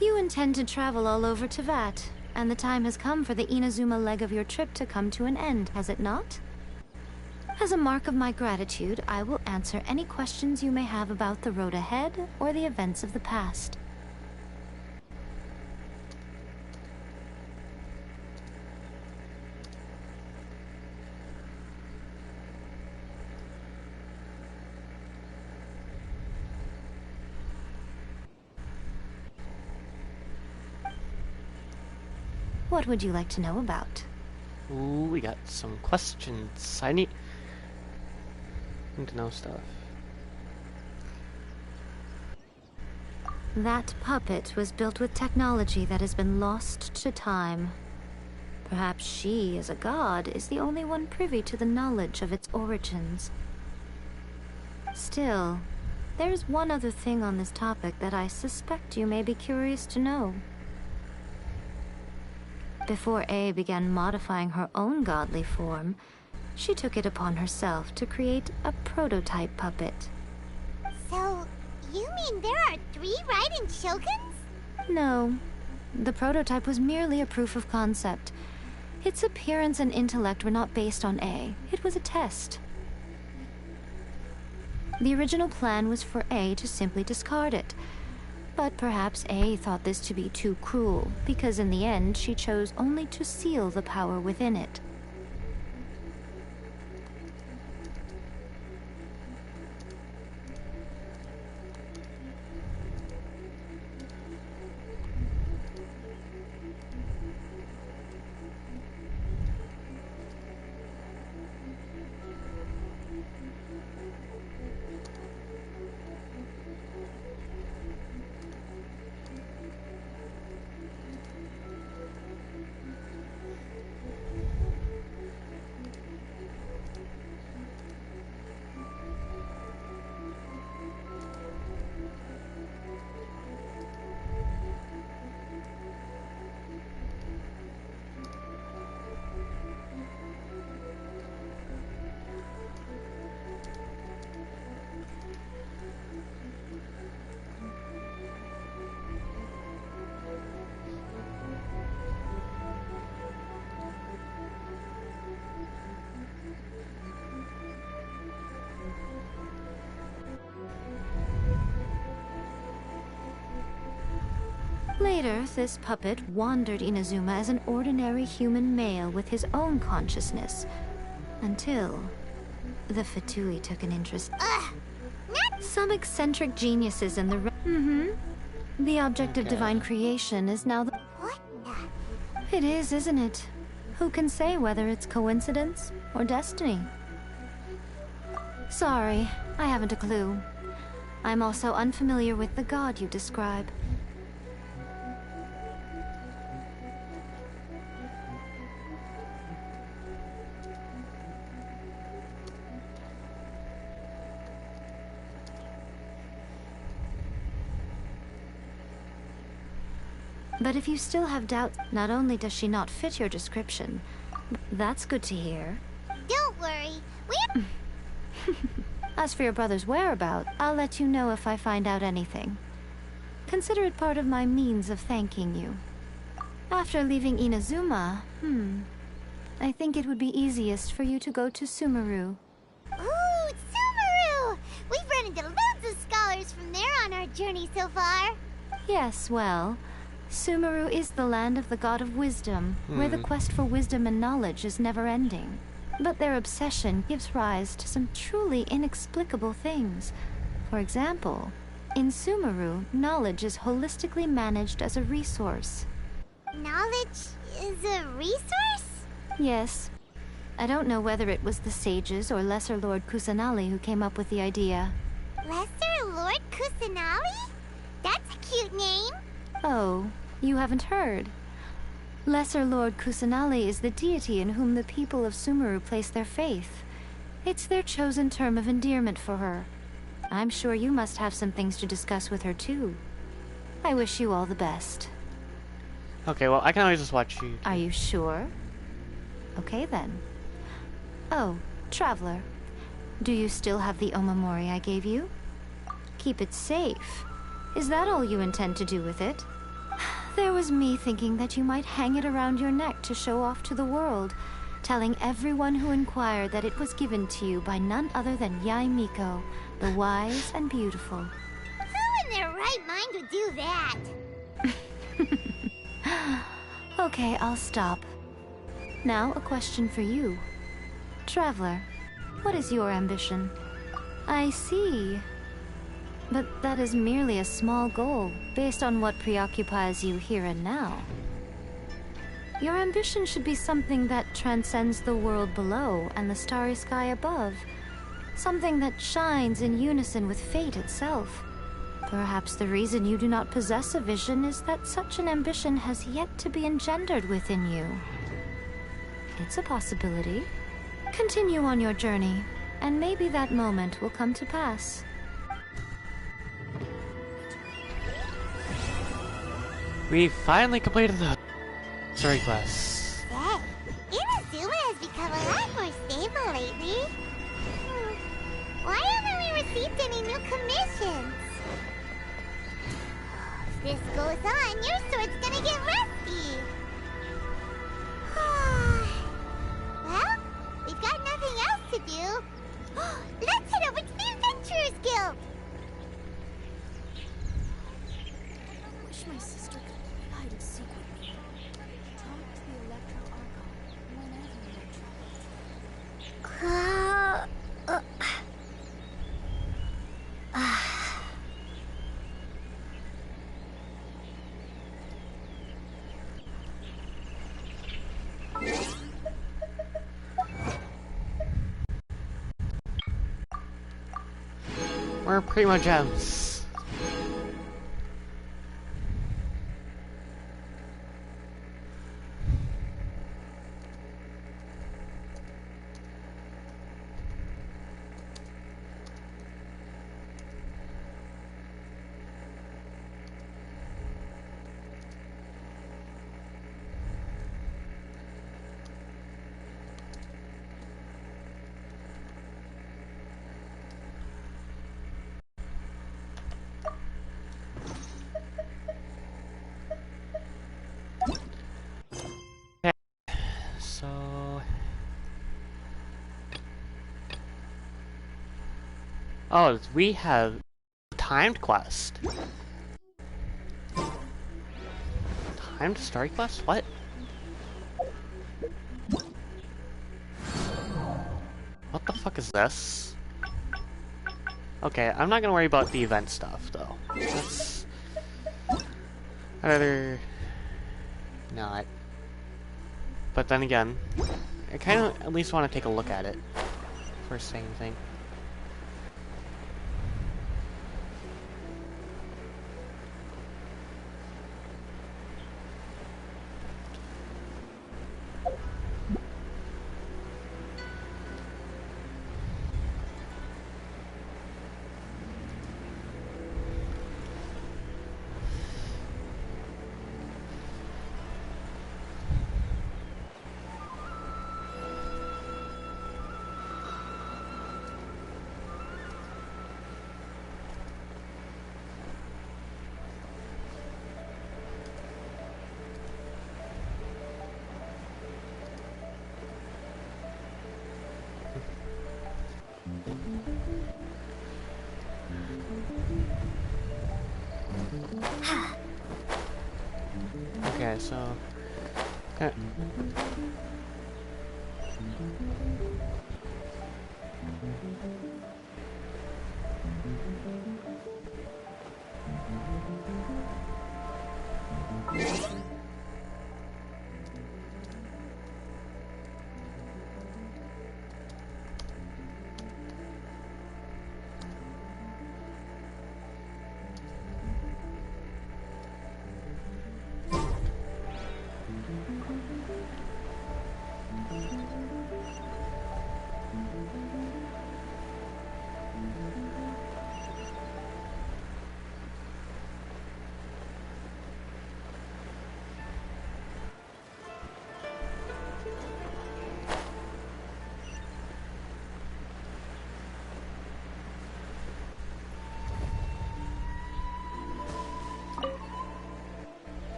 You intend to travel all over Teyvat, and the time has come for the Inazuma leg of your trip to come to an end, has it not? As a mark of my gratitude, I will answer any questions you may have about the road ahead or the events of the past. What would you like to know about? Ooh, we got some questions. I need to know stuff. That puppet was built with technology that has been lost to time. Perhaps she, as a god, is the only one privy to the knowledge of its origins. Still, there's one other thing on this topic that I suspect you may be curious to know. Before A began modifying her own godly form, she took it upon herself to create a prototype puppet. So, you mean there are 3 Raiden Shoguns? No. The prototype was merely a proof of concept. Its appearance and intellect were not based on A. It was a test. The original plan was for A to simply discard it. But perhaps A thought this to be too cruel, because in the end she chose only to seal the power within it. Later, this puppet wandered Inazuma as an ordinary human male with his own consciousness. Until the Fatui took an interest. Some eccentric geniuses in the The object of divine creation is now the... What the? It is, isn't it? Who can say whether it's coincidence or destiny? Sorry, I haven't a clue. I'm also unfamiliar with the god you describe. But if you still have doubts, not only does she not fit your description, that's good to hear. Don't worry. We... As for your brother's whereabouts, I'll let you know if I find out anything. Consider it part of my means of thanking you. After leaving Inazuma, I think it would be easiest for you to go to Sumeru. Ooh, Sumeru! We've run into loads of scholars from there on our journey so far. Yes, well, Sumeru is the land of the god of wisdom, where the quest for wisdom and knowledge is never-ending. But their obsession gives rise to some truly inexplicable things. For example, in Sumeru, knowledge is holistically managed as a resource. Knowledge is a resource? Yes. I don't know whether it was the sages or Lesser Lord Kusanali who came up with the idea. Lesser Lord Kusanali? That's a cute name. Oh, you haven't heard. Lesser Lord Kusanali is the deity in whom the people of Sumeru place their faith. It's their chosen term of endearment for her. I'm sure you must have some things to discuss with her too. I wish you all the best. Okay, well, I can always just watch you. Are you sure? Okay then. Oh, Traveler. Do you still have the Omamori I gave you? Keep it safe. Is that all you intend to do with it? There was me thinking that you might hang it around your neck to show off to the world, telling everyone who inquired that it was given to you by none other than Yae Miko, the wise and beautiful. Who in their right mind would do that? Okay, I'll stop. Now, a question for you. Traveler, what is your ambition? I see. But that is merely a small goal, based on what preoccupies you here and now. Your ambition should be something that transcends the world below and the starry sky above. Something that shines in unison with fate itself. Perhaps the reason you do not possess a vision is that such an ambition has yet to be engendered within you. It's a possibility. Continue on your journey, and maybe that moment will come to pass. We finally completed the story quest. Say, Inazuma has become a lot more stable lately. Why haven't we received any new commissions? If this goes on, your sword's gonna get rusty. Well, we've got nothing else to do. Let's head over to the Adventurers Guild. I wish my sister could hide and seek with me. Talk to the Electro Archon whenever you're troubled. We're Primo Gems. So... Oh, we have timed quest. Timed story quest? What? What the fuck is this? Okay, I'm not gonna worry about the event stuff, though. That's... I'd rather... not. But then again, I kind of at least want to take a look at it. First saying anything. Okay, so... Okay.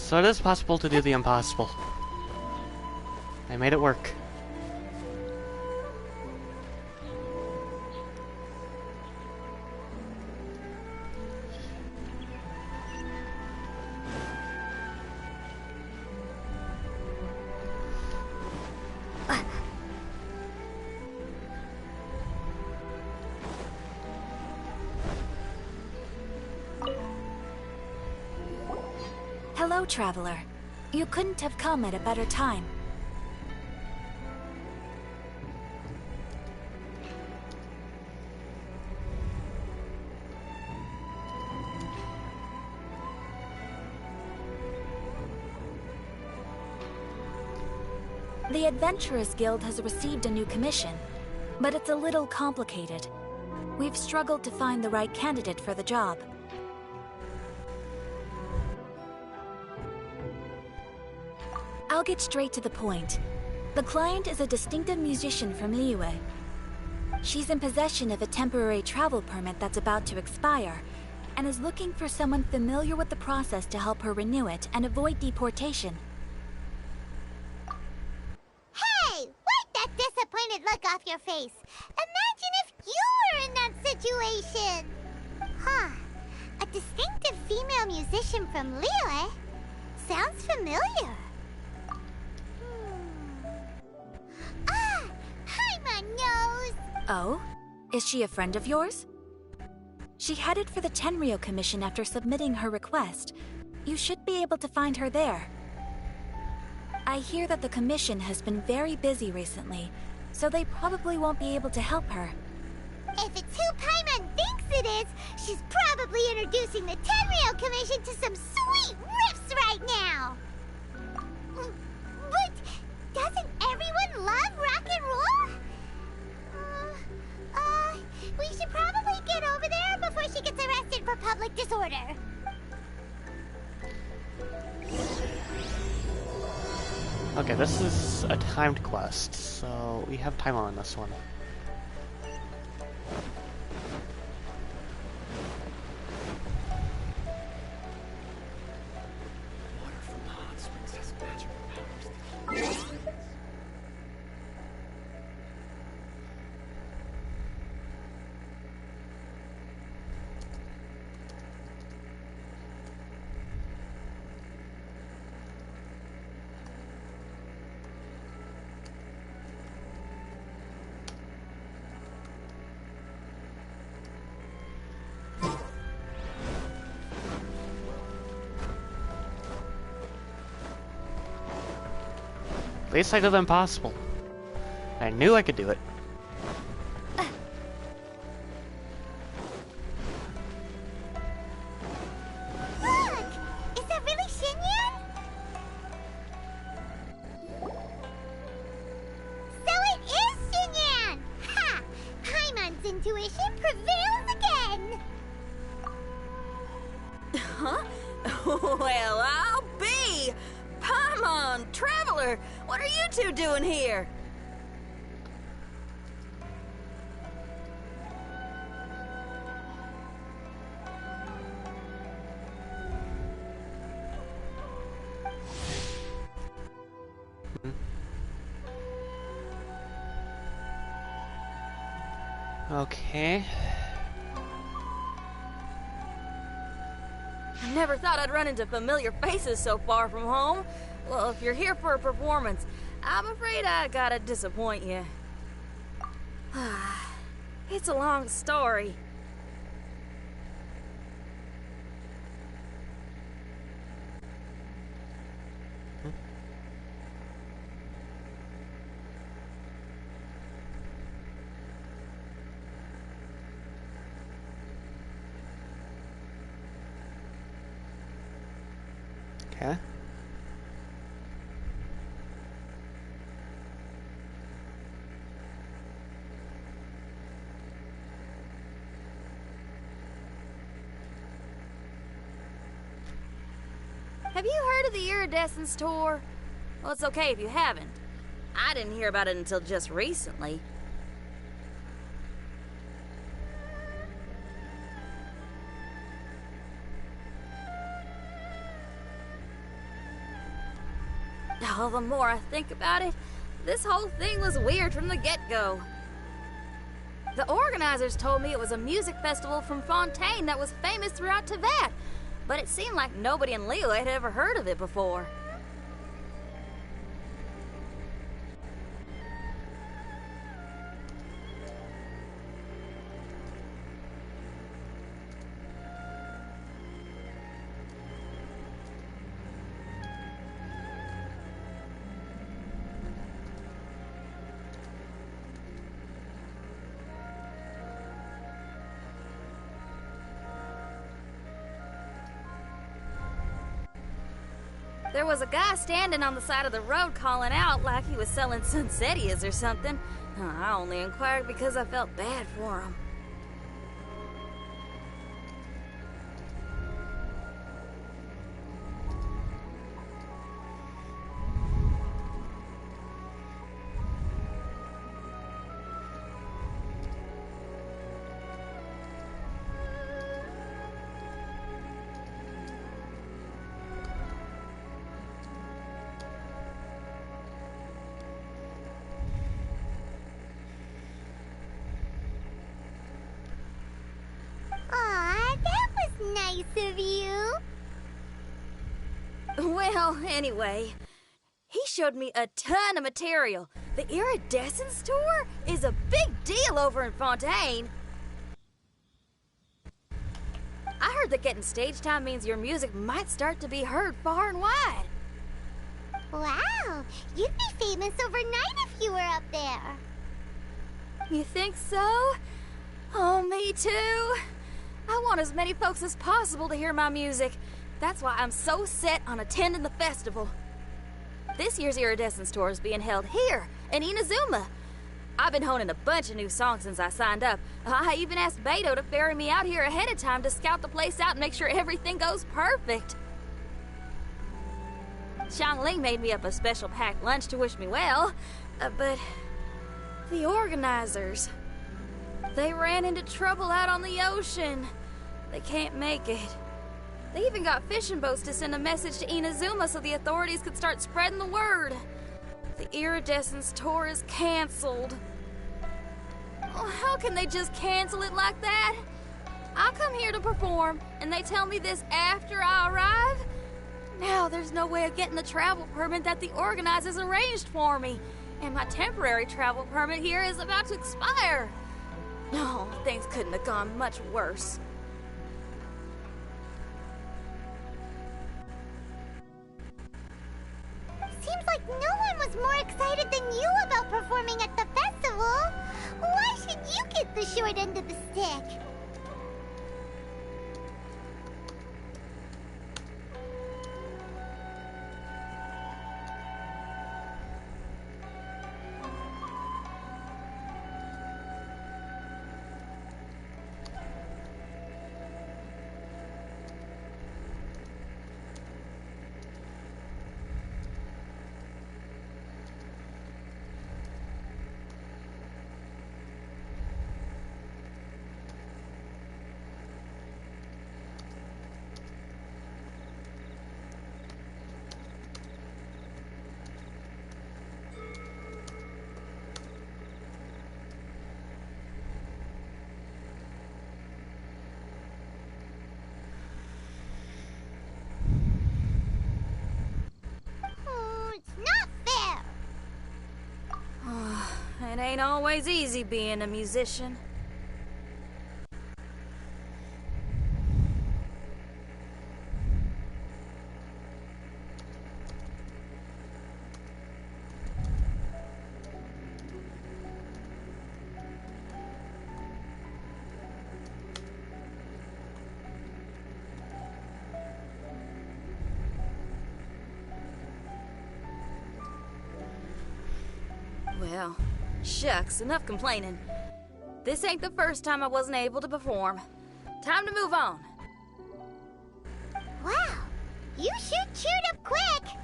So it is possible to do the impossible. I made it work. Hello, traveler. You couldn't have come at a better time. The Adventurers Guild has received a new commission, but it's a little complicated. We've struggled to find the right candidate for the job. I'll get straight to the point. The client is a distinctive musician from Liyue. She's in possession of a temporary travel permit that's about to expire, and is looking for someone familiar with the process to help her renew it and avoid deportation. Hey! Wipe that disappointed look off your face! Imagine if you were in that situation! Huh. A distinctive female musician from Liyue? Sounds familiar. Ah! Hi, my nose! Oh? Is she a friend of yours? She headed for the Tenryou Commission after submitting her request. You should be able to find her there. I hear that the Commission has been very busy recently, so they probably won't be able to help her. If it's who Paimon thinks it is, she's probably introducing the Tenryou Commission to some sweet riffs right now! But doesn't everyone love rock and roll? We should probably get over there before she gets arrested for public disorder. Okay, this is a timed quest, so we have time on this one. Water from the hot springs has magical powers. least I did the impossible. I knew I could do it. Look! Is that really Xinyan? So it is Xinyan! Ha! Paimon's intuition prevails again! Huh? Well, I'll be! Paimon, Traveler, what are you two doing here? Okay. I never thought I'd run into familiar faces so far from home. Well, if you're here for a performance, I'm afraid I gotta disappoint you. It's a long story. Okay. Have you heard of the Iridescence Tour? Well, it's okay if you haven't. I didn't hear about it until just recently. Oh, the more I think about it, this whole thing was weird from the get-go. The organizers told me it was a music festival from Fontaine that was famous throughout Teyvat, but it seemed like nobody in Liyue had ever heard of it before. There was a guy standing on the side of the road calling out like he was selling Sunsetias or something. I only inquired because I felt bad for him. Aw, that was nice of you. Well, anyway, he showed me a ton of material. The Iridescence Tour is a big deal over in Fontaine. I heard that getting stage time means your music might start to be heard far and wide. Wow, you'd be famous overnight if you were up there. You think so? Oh, me too. I want as many folks as possible to hear my music. That's why I'm so set on attending the festival. This year's Iridescence Tour is being held here in Inazuma. I've been honing a bunch of new songs since I signed up. I even asked Beto to ferry me out here ahead of time to scout the place out and make sure everything goes perfect. Xiangling made me up a special packed lunch to wish me well, but the organizers, they ran into trouble out on the ocean. They can't make it. They even got fishing boats to send a message to Inazuma so the authorities could start spreading the word. The Iridescence Tour is canceled. Oh, how can they just cancel it like that? I come here to perform, and they tell me this after I arrive? Now there's no way of getting the travel permit that the organizers arranged for me, and my temporary travel permit here is about to expire. No, things couldn't have gone much worse. Seems like no one was more excited than you about performing at the festival. Why should you get the short end of the stick? It's not fair. It ain't always easy being a musician. Well, shucks, enough complaining. This ain't the first time I wasn't able to perform. Time to move on. Wow, you sure cheered up quick.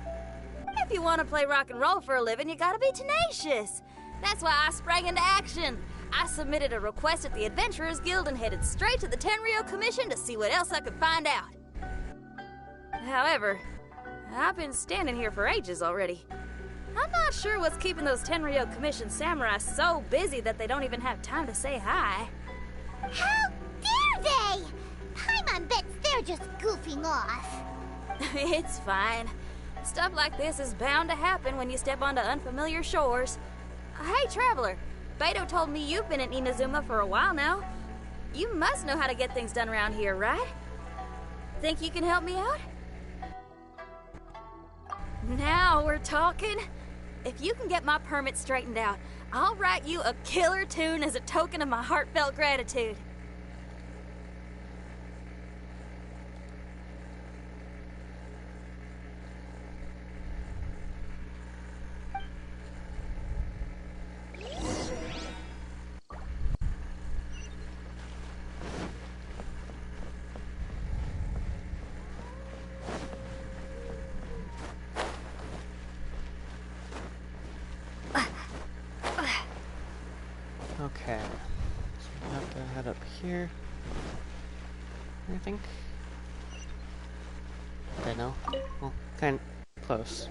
If you want to play rock and roll for a living, you gotta be tenacious. That's why I sprang into action. I submitted a request at the Adventurers Guild and headed straight to the Tenryou Commission to see what else I could find out. However, I've been standing here for ages already. I'm not sure what's keeping those Tenryou Commission samurai so busy that they don't even have time to say hi. How dare they? Paimon bets they're just goofing off. It's fine. Stuff like this is bound to happen when you step onto unfamiliar shores. Hey, Traveler. Beto told me you've been in Inazuma for a while now. You must know how to get things done around here, right? Think you can help me out? Now we're talking. If you can get my permit straightened out, I'll write you a killer tune as a token of my heartfelt gratitude. Okay. So we have to head up here. I think. Okay, no. Well, kind of close.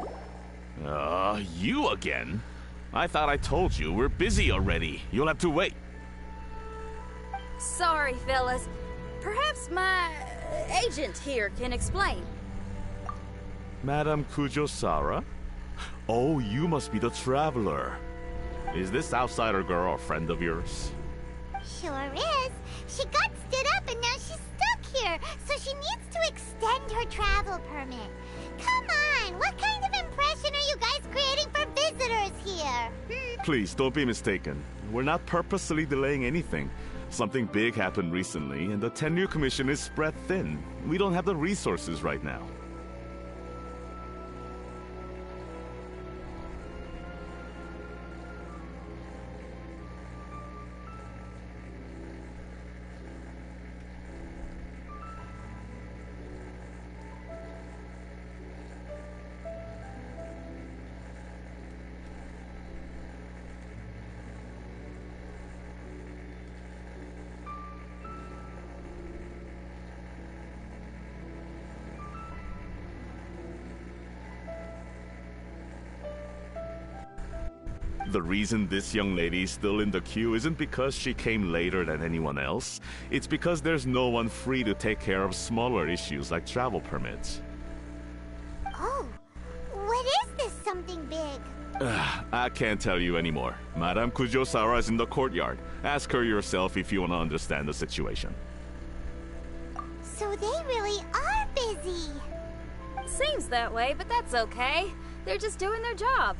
You again? I thought I told you we're busy already. You'll have to wait. Sorry, fellas. Perhaps my agent here can explain. Madame Kujosara? Oh, you must be the traveler. Is this outsider girl a friend of yours? Sure is. She got stood up and now she's stuck here, so she needs to extend her travel permit. Come on, what kind of impression are you guys creating for visitors here? Please, don't be mistaken. We're not purposely delaying anything. Something big happened recently, and the Tenryou Commission is spread thin. We don't have the resources right now. The reason this young lady is still in the queue isn't because she came later than anyone else. It's because there's no one free to take care of smaller issues like travel permits. Oh, what is this something big? I can't tell you anymore. Madame Kujosara is in the courtyard. Ask her yourself if you want to understand the situation. So they really are busy. Seems that way, but that's okay. They're just doing their job.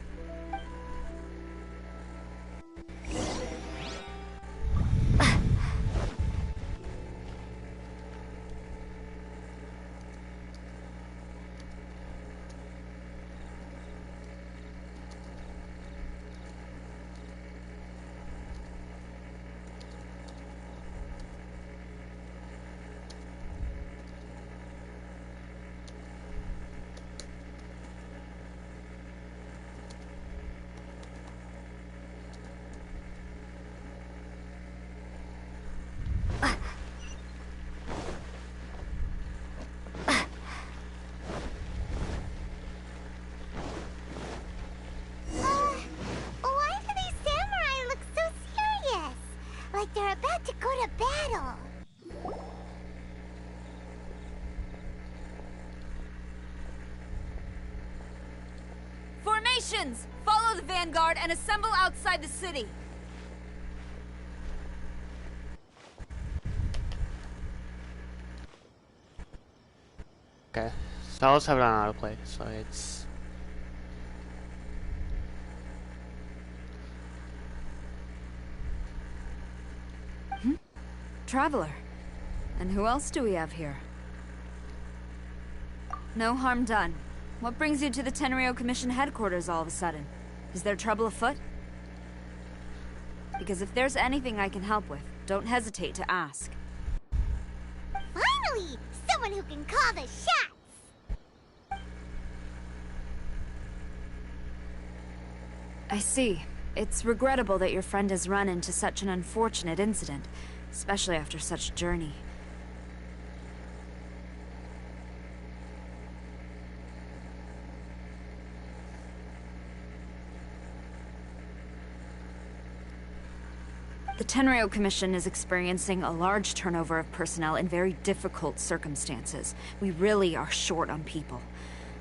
Instructions! Follow the vanguard and assemble outside the city. Okay, so let's have it on autoplay. So it's Traveler. And who else do we have here? No harm done. What brings you to the Tenryou Commission headquarters all of a sudden? Is there trouble afoot? Because if there's anything I can help with, don't hesitate to ask. Finally! Someone who can call the shots! I see. It's regrettable that your friend has run into such an unfortunate incident, especially after such a journey. The Tenryou Commission is experiencing a large turnover of personnel in very difficult circumstances. We really are short on people.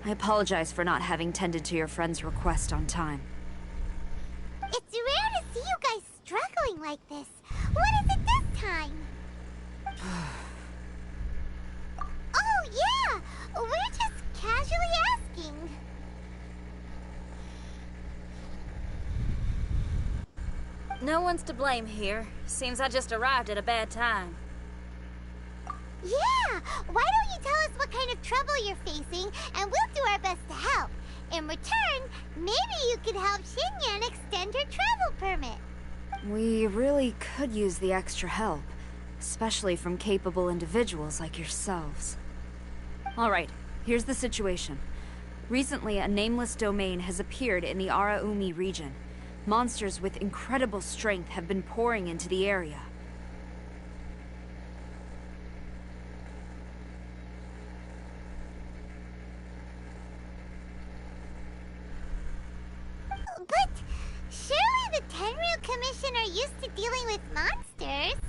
I apologize for not having tended to your friend's request on time. It's rare to see you guys struggling like this. What is it this time? Oh, yeah! We're just casually asking. No one's to blame here. Seems I just arrived at a bad time. Yeah! Why don't you tell us what kind of trouble you're facing, and we'll do our best to help. In return, maybe you could help Xinyan extend her travel permit. We really could use the extra help, especially from capable individuals like yourselves. Alright, here's the situation. Recently, a nameless domain has appeared in the Araumi region. Monsters with incredible strength have been pouring into the area. But surely the Tenryou Commission are used to dealing with monsters.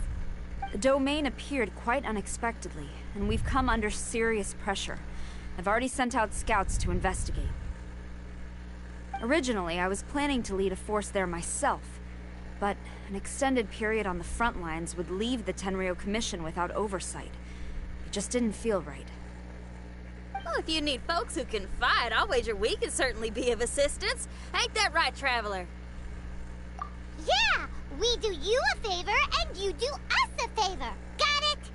The domain appeared quite unexpectedly, and we've come under serious pressure. I've already sent out scouts to investigate. Originally, I was planning to lead a force there myself, but an extended period on the front lines would leave the Tenryou Commission without oversight. It just didn't feel right. Well, if you need folks who can fight, I'll wager we can certainly be of assistance. Ain't that right, Traveler? Yeah! We do you a favor, and you do us a favor. Got it?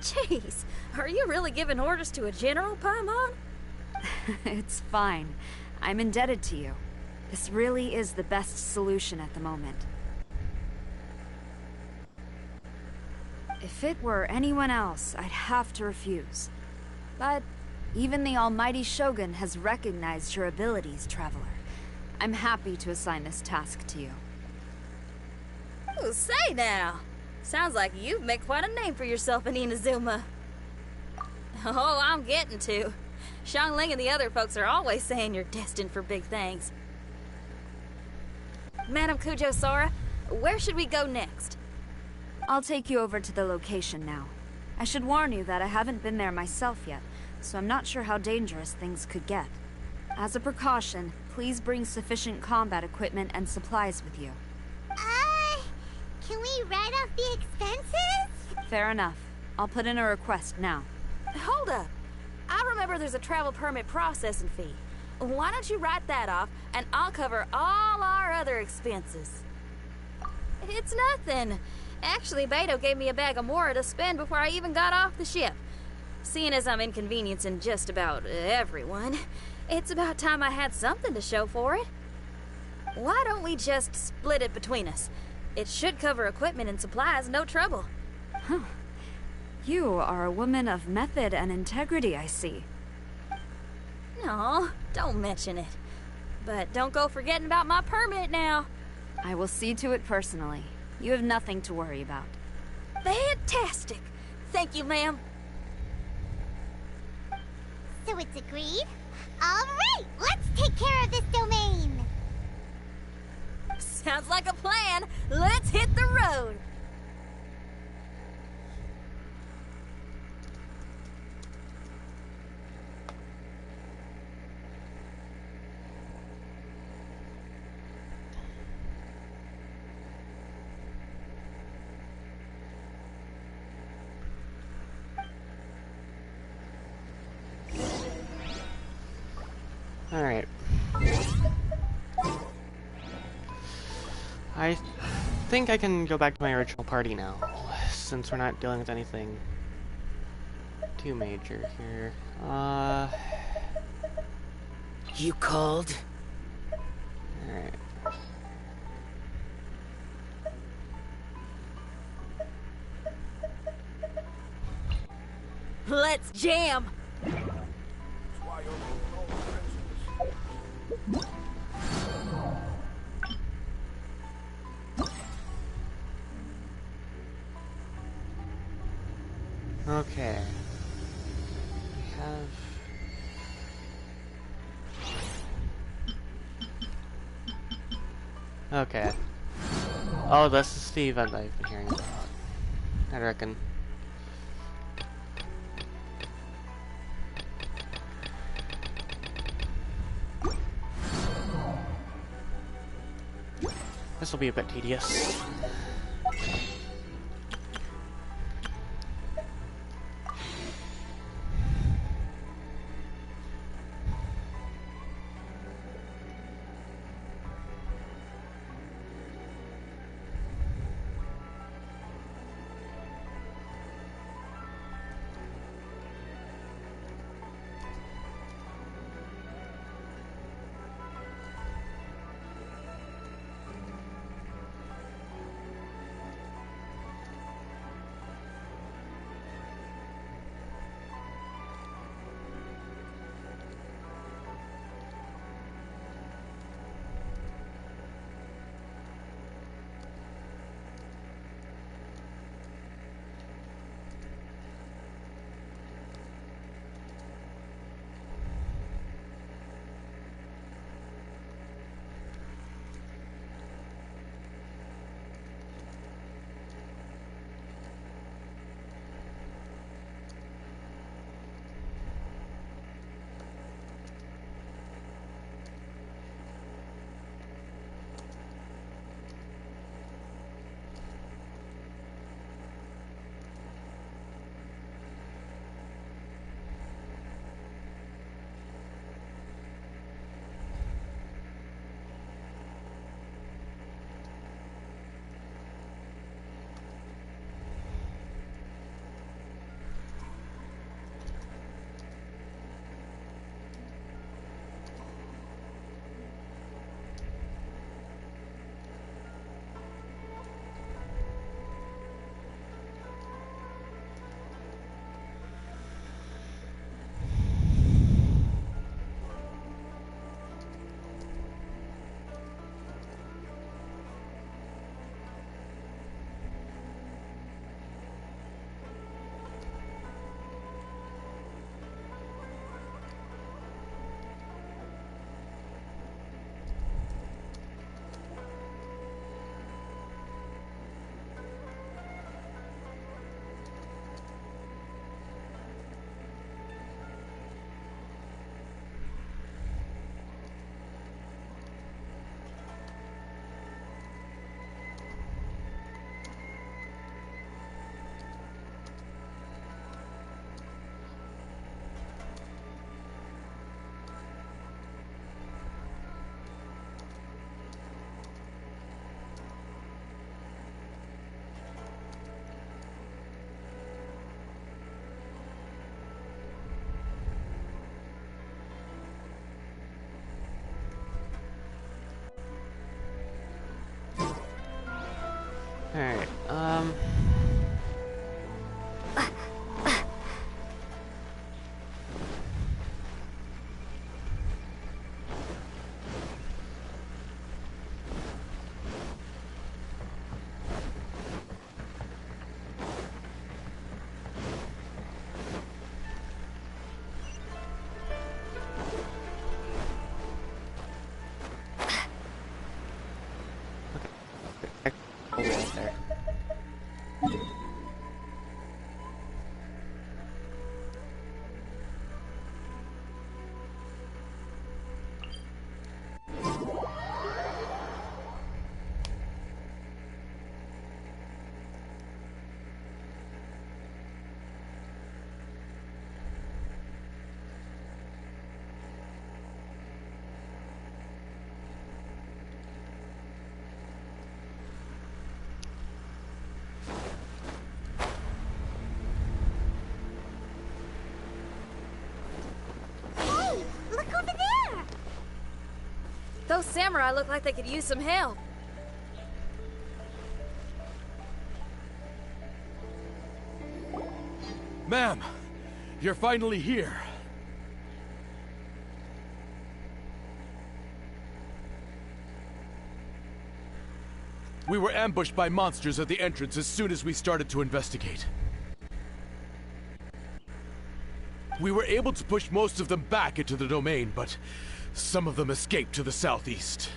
Jeez, are you really giving orders to a general, Paimon? It's fine. I'm indebted to you. This really is the best solution at the moment. If it were anyone else, I'd have to refuse. But even the almighty Shogun has recognized your abilities, Traveler. I'm happy to assign this task to you. Oh, say now. Sounds like you've made quite a name for yourself in Inazuma. Oh, I'm getting to. Xiangling and the other folks are always saying you're destined for big things. Madam Kujo Sora, where should we go next? I'll take you over to the location now. I should warn you that I haven't been there myself yet, so I'm not sure how dangerous things could get. As a precaution, please bring sufficient combat equipment and supplies with you. Can we write off the expenses? Fair enough. I'll put in a request now. Hold up. I remember there's a travel permit processing fee. Why don't you write that off, and I'll cover all our other expenses? It's nothing. Actually, Beto gave me a bag of Mora to spend before I even got off the ship. Seeing as I'm inconveniencing just about everyone, it's about time I had something to show for it. Why don't we just split it between us? It should cover equipment and supplies, no trouble. Huh. You are a woman of method and integrity, I see. No, don't mention it. But don't go forgetting about my permit now. I will see to it personally. You have nothing to worry about. Fantastic! Thank you, ma'am. So it's agreed? Alright, let's take care of this domain! Sounds like a plan. Let's hit the road. Alright. I think I can go back to my original party now, since we're not dealing with anything too major here. You called? Alright. Let's jam! Okay. We have... Okay. Oh, this is the event I've been hearing about. I reckon. This will be a bit tedious. Alright, right there. Those samurai look like they could use some help. Ma'am, you're finally here. We were ambushed by monsters at the entrance as soon as we started to investigate. We were able to push most of them back into the domain, but some of them escaped to the southeast.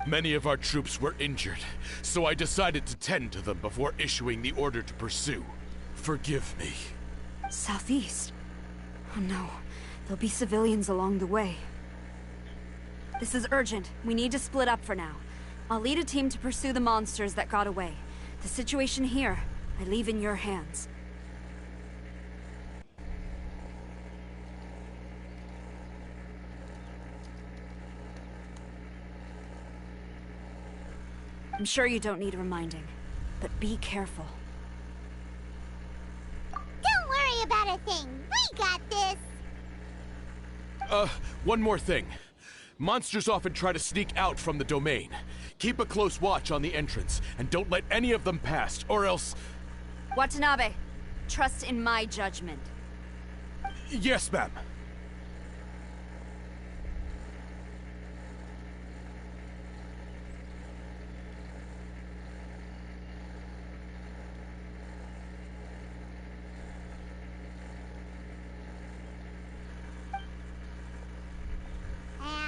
Many of our troops were injured, so I decided to tend to them before issuing the order to pursue. Forgive me. Southeast? Oh no, there'll be civilians along the way. This is urgent. We need to split up for now. I'll lead a team to pursue the monsters that got away. The situation here, I leave in your hands. I'm sure you don't need reminding, but be careful. Don't worry about a thing. We got this. One more thing. Monsters often try to sneak out from the domain. Keep a close watch on the entrance, and don't let any of them pass, or else... Watanabe, trust in my judgment. Yes, ma'am.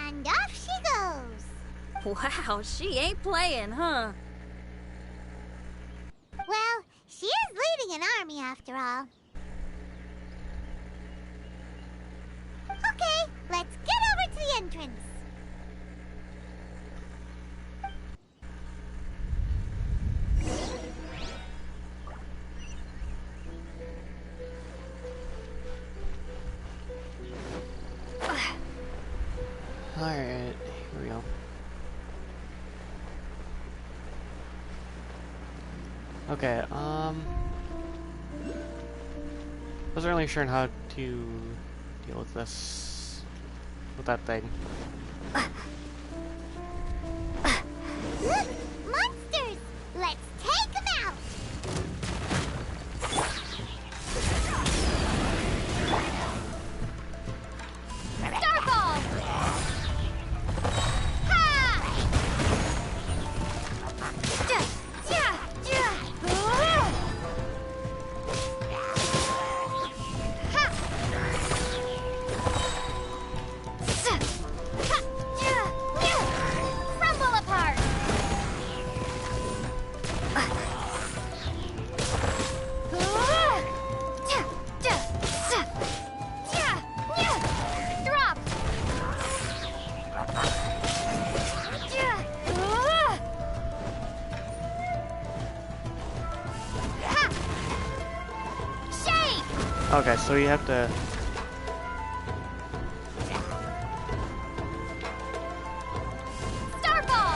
And off she goes. Wow, she ain't playing, huh? Well, she is leading an army after all. Okay, let's get over to the entrance. Alright, here we go. Okay, wasn't really sure on how to deal with this, with that thing. Look, monsters! Let's take them out! Starball! Ha! Crumble apart! Drop! Shake! Okay, so you have to... Starball!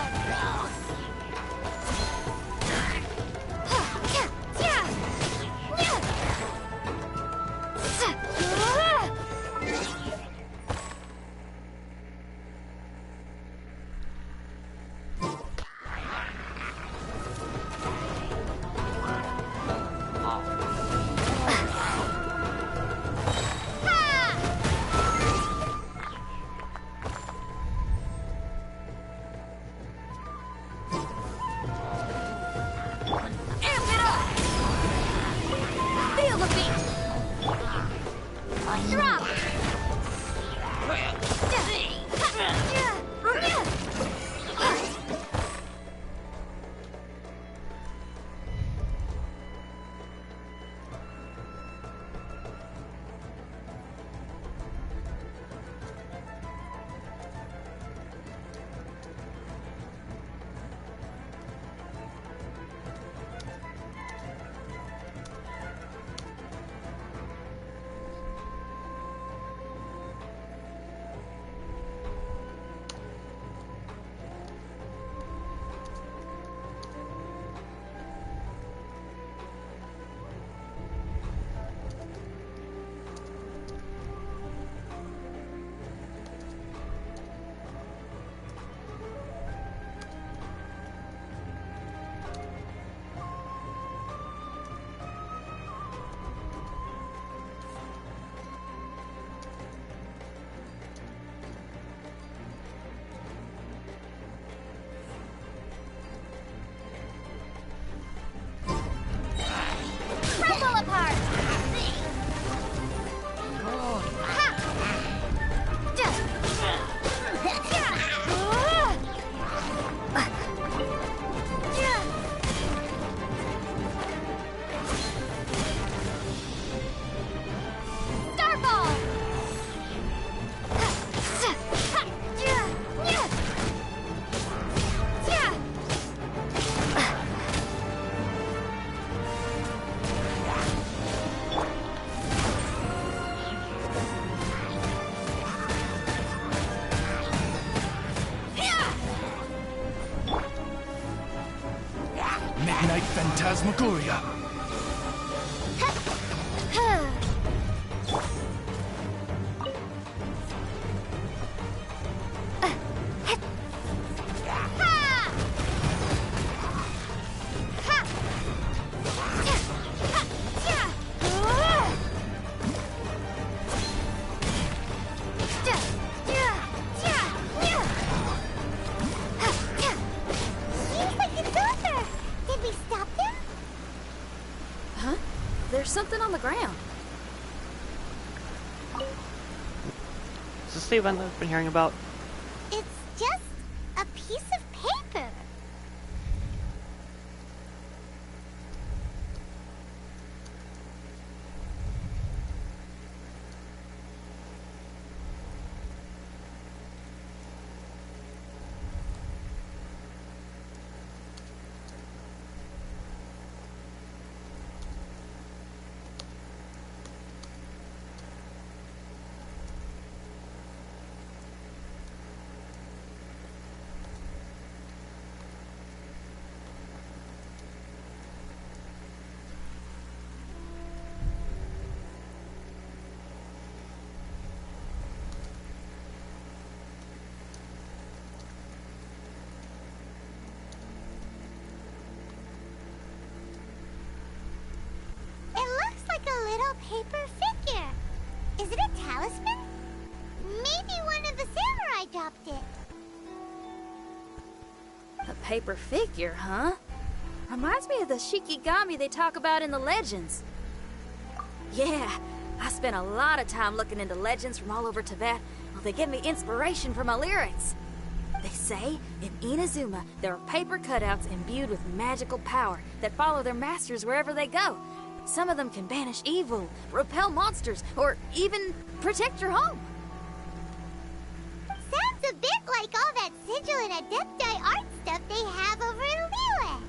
Ignite Phantasmagoria. There's something on the ground. Is this the event that I've been hearing about? It's just a piece of paper. Paper figure. Is it a talisman? Maybe one of the samurai dropped it. A paper figure, huh? Reminds me of the Shikigami they talk about in the legends. Yeah, I spent a lot of time looking into legends from all over Tibet. Well, they give me inspiration for my lyrics. They say in Inazuma there are paper cutouts imbued with magical power that follow their masters wherever they go. Some of them can banish evil, repel monsters, or even protect your home. Sounds a bit like all that sigil and adepti art stuff they have over in Liyue.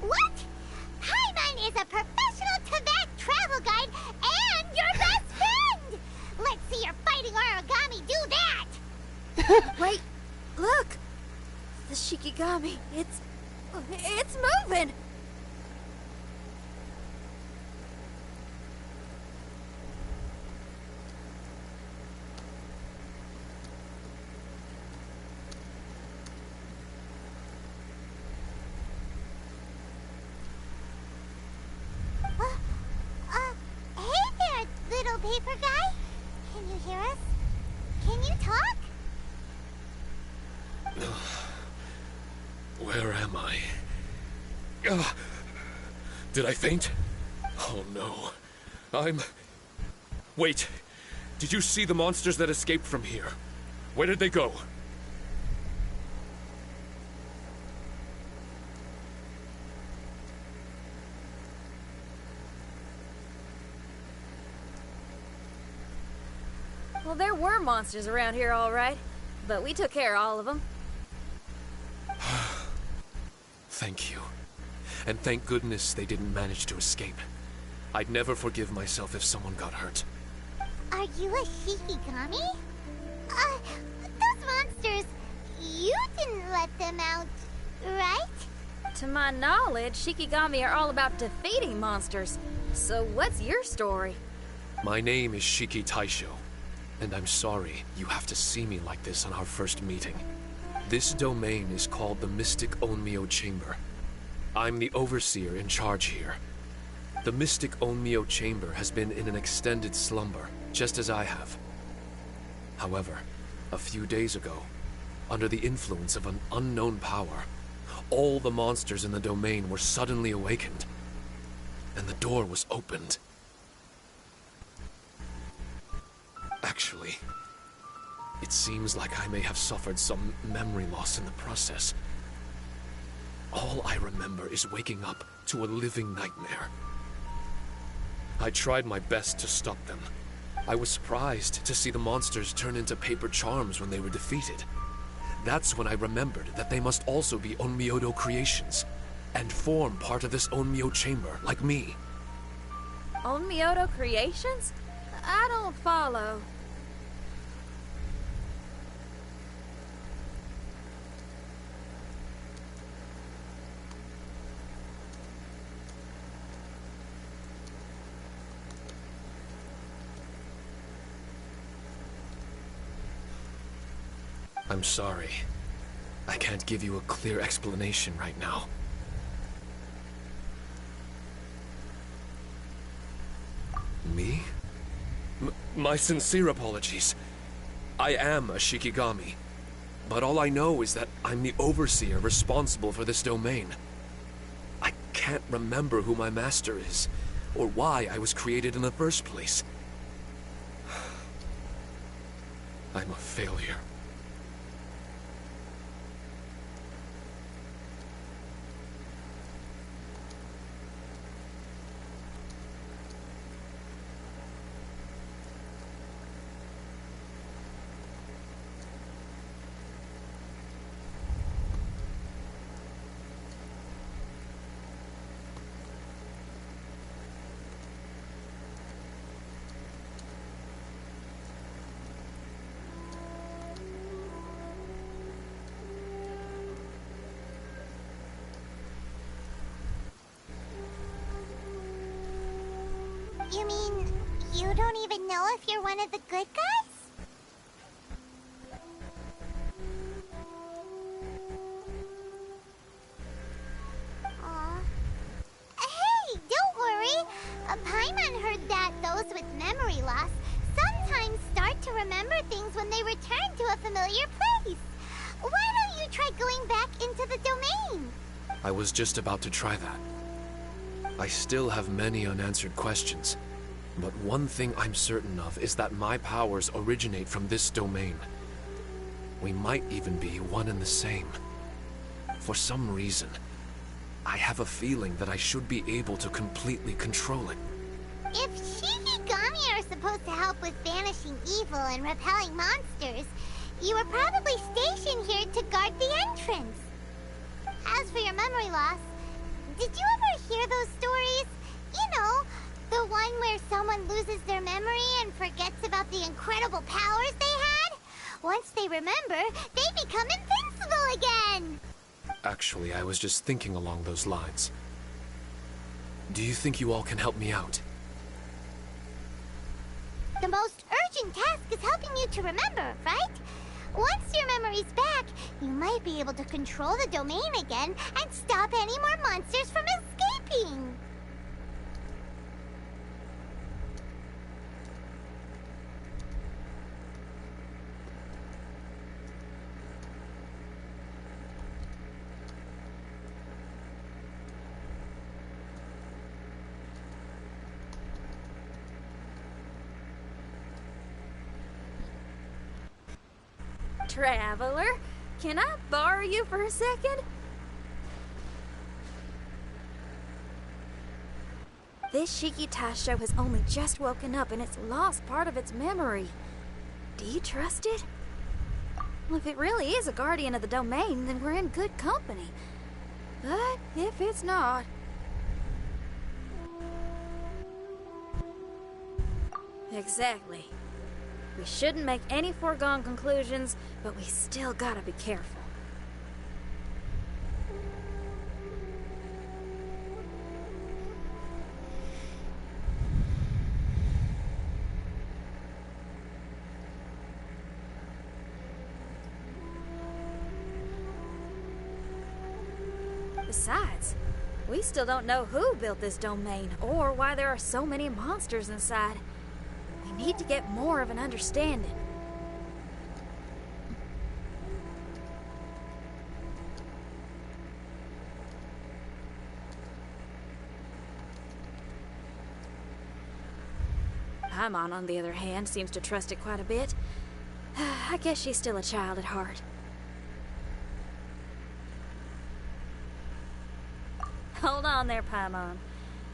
What? Paimon is a professional Tibet travel guide and your best friend! Let's see your fighting origami do that! Wait, look! The Shikigami, it's moving! Hey there, little paper guy. Can you hear us? Can you talk? Where am I? Did I faint? Oh no. Wait. Did you see the monsters that escaped from here? Where did they go? Well, there were monsters around here, all right. But we took care of all of them. Thank you. And thank goodness they didn't manage to escape. I'd never forgive myself if someone got hurt. Are you a Shikigami? Those monsters, you didn't let them out, right? To my knowledge, Shikigami are all about defeating monsters. So what's your story? My name is Shiki Taisho, and I'm sorry you have to see me like this on our first meeting. This domain is called the Mystic Onmyo Chamber. I'm the overseer in charge here. The Mystic Onmyo Chamber has been in an extended slumber, just as I have. However, a few days ago, under the influence of an unknown power, all the monsters in the domain were suddenly awakened, and the door was opened. Actually, it seems like I may have suffered some memory loss in the process. All I remember is waking up to a living nightmare. I tried my best to stop them. I was surprised to see the monsters turn into paper charms when they were defeated. That's when I remembered that they must also be Onmyodo creations, and form part of this Onmyo chamber, like me. Onmyodo creations? I don't follow. I'm sorry. I can't give you a clear explanation right now. Me? My sincere apologies. I am a Shikigami, but all I know is that I'm the overseer responsible for this domain. I can't remember who my master is, or why I was created in the first place. I'm a failure. You mean you don't even know if you're one of the good guys? Aw. Hey, don't worry. Paimon heard that those with memory loss sometimes start to remember things when they return to a familiar place. Why don't you try going back into the domain? I was just about to try that. I still have many unanswered questions, but one thing I'm certain of is that my powers originate from this domain. We might even be one and the same. For some reason, I have a feeling that I should be able to completely control it. If Shikigami are supposed to help with banishing evil and repelling monsters, you were probably stationed here to guard the entrance. As for your memory loss, did you ever hear those stories? You know, the one where someone loses their memory and forgets about the incredible powers they had? Once they remember, they become invincible again! Actually, I was just thinking along those lines. Do you think you all can help me out? The most urgent task is helping you to remember, right? Once your memory's back, you might be able to control the domain again and stop any more monsters from escaping. Traveler, can I borrow you for a second? This Shiki Taisho has only just woken up and it's lost part of its memory. Do you trust it? Well, if it really is a guardian of the domain, then we're in good company. But if it's not... Exactly. We shouldn't make any foregone conclusions, but we still gotta be careful. Besides, we still don't know who built this domain, or why there are so many monsters inside. We need to get more of an understanding. Paimon, on the other hand, seems to trust it quite a bit. I guess she's still a child at heart. Hold on there, Paimon.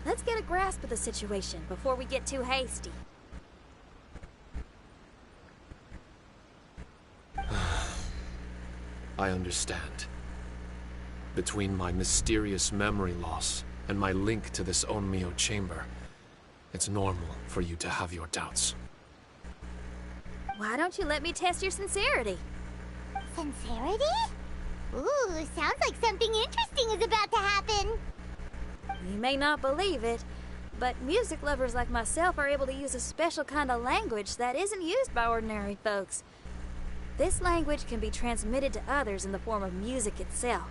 Let's get a grasp of the situation before we get too hasty. I understand. Between my mysterious memory loss and my link to this Onmyo chamber, It's normal for you to have your doubts. Why don't you let me test your sincerity? Sincerity? Ooh, sounds like something interesting is about to happen. You may not believe it, but music lovers like myself are able to use a special kind of language that isn't used by ordinary folks. This language can be transmitted to others in the form of music itself.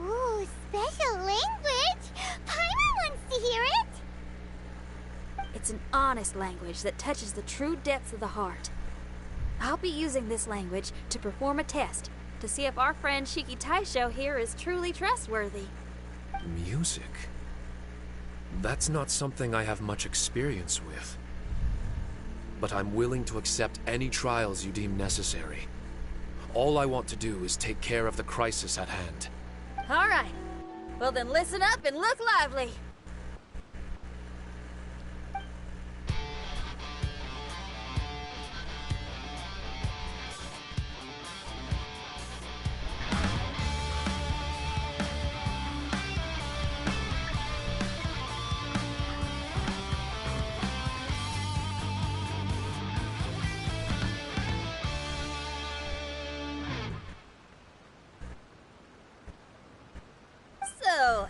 Ooh, special language? Paimon wants to hear it. It's an honest language that touches the true depths of the heart. I'll be using this language to perform a test to see if our friend Shiki Taisho here is truly trustworthy. Music? That's not something I have much experience with. But I'm willing to accept any trials you deem necessary. All I want to do is take care of the crisis at hand. All right. Well then listen up and look lively. So,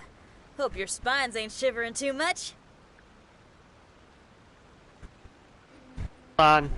hope your spines ain't shivering too much. On.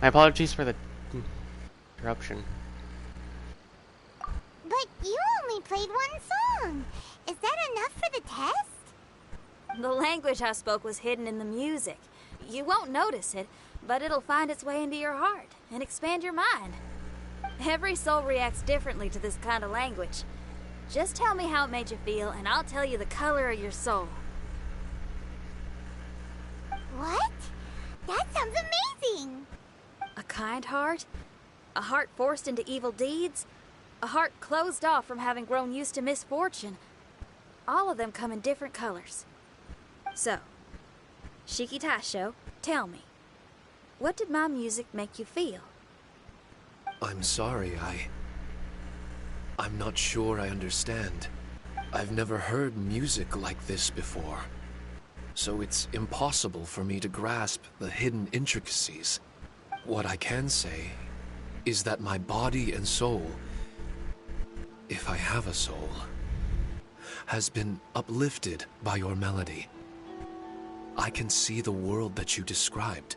My apologies for the interruption. But you only played one song. Is that enough for the test? The language I spoke was hidden in the music. You won't notice it, but it'll find its way into your heart and expand your mind. Every soul reacts differently to this kind of language. Just tell me how it made you feel, and I'll tell you the color of your soul. What? That sounds amazing! A kind heart? A heart forced into evil deeds? A heart closed off from having grown used to misfortune? all of them come in different colors. So, Shiki Taisho, tell me, what did my music make you feel? I'm sorry, I'm not sure I understand. I've never heard music like this before, so it's impossible for me to grasp the hidden intricacies. What I can say is that my body and soul, if I have a soul, has been uplifted by your melody. I can see the world that you described.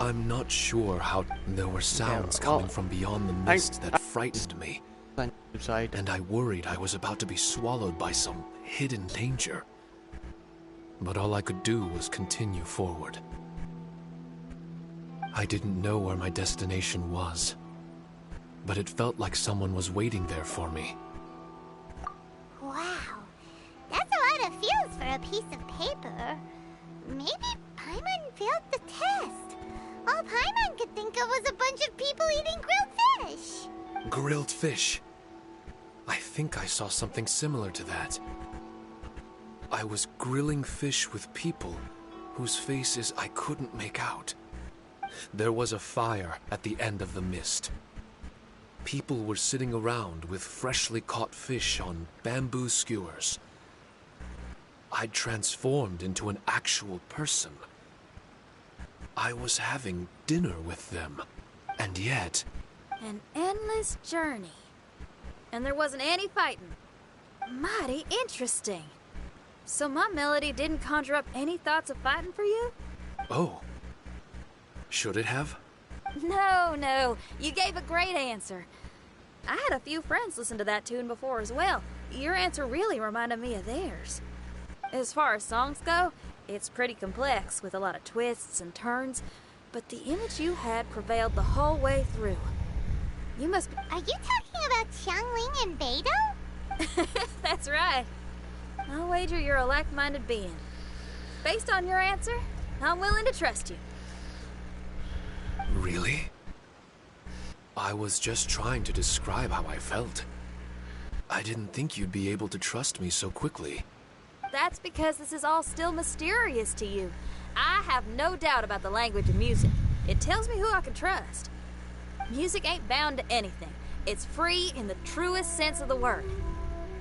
I'm not sure how there were sounds coming from beyond the mist that frightened me. And I worried I was about to be swallowed by some hidden danger. But all I could do was continue forward. I didn't know where my destination was, but it felt like someone was waiting there for me. Wow, that's a lot of feels for a piece of paper. Maybe Paimon failed the test. All Paimon could think of was a bunch of people eating grilled fish. Grilled fish? I think I saw something similar to that. I was grilling fish with people whose faces I couldn't make out. There was a fire at the end of the mist. People were sitting around with freshly caught fish on bamboo skewers. I'd transformed into an actual person. I was having dinner with them, and yet... An endless journey. And there wasn't any fighting. Mighty interesting. So my melody didn't conjure up any thoughts of fighting for you? Oh. Should it have? No. You gave a great answer. I had a few friends listen to that tune before as well. Your answer really reminded me of theirs. As far as songs go, it's pretty complex with a lot of twists and turns, but the image you had prevailed the whole way through. You must be... Are you talking about Xiangling and Beidou? That's right. I'll wager you're a like-minded being. Based on your answer, I'm willing to trust you. Really? I was just trying to describe how I felt. I didn't think you'd be able to trust me so quickly. That's because this is all still mysterious to you. I have no doubt about the language of music. It tells me who I can trust. Music ain't bound to anything. It's free in the truest sense of the word.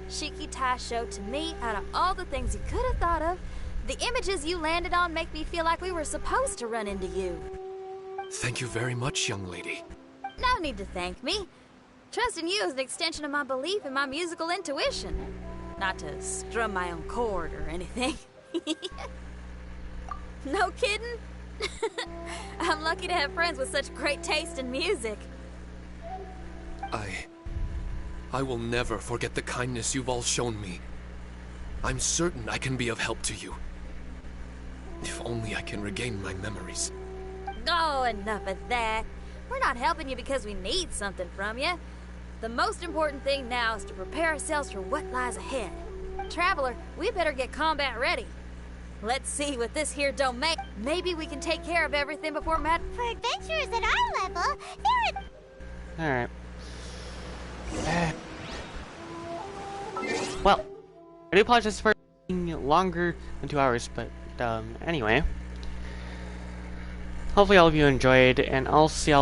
Shiki Taisho, to me, out of all the things you could have thought of, the images you landed on make me feel like we were supposed to run into you. Thank you very much, young lady. No need to thank me. Trusting you is an extension of my belief in my musical intuition. Not to strum my own chord or anything. No kidding? I'm lucky to have friends with such great taste in music. I will never forget the kindness you've all shown me. I'm certain I can be of help to you. If only I can regain my memories. Oh, enough of that. We're not helping you because we need something from you. The most important thing now is to prepare ourselves for what lies ahead. Traveler, we better get combat ready. Let's see what this here domain... Maybe we can take care of everything before Matt... For adventurers at our level, Alright. Well, I do apologize for being longer than 2 hours, but anyway. Hopefully all of you enjoyed, and I'll see y'all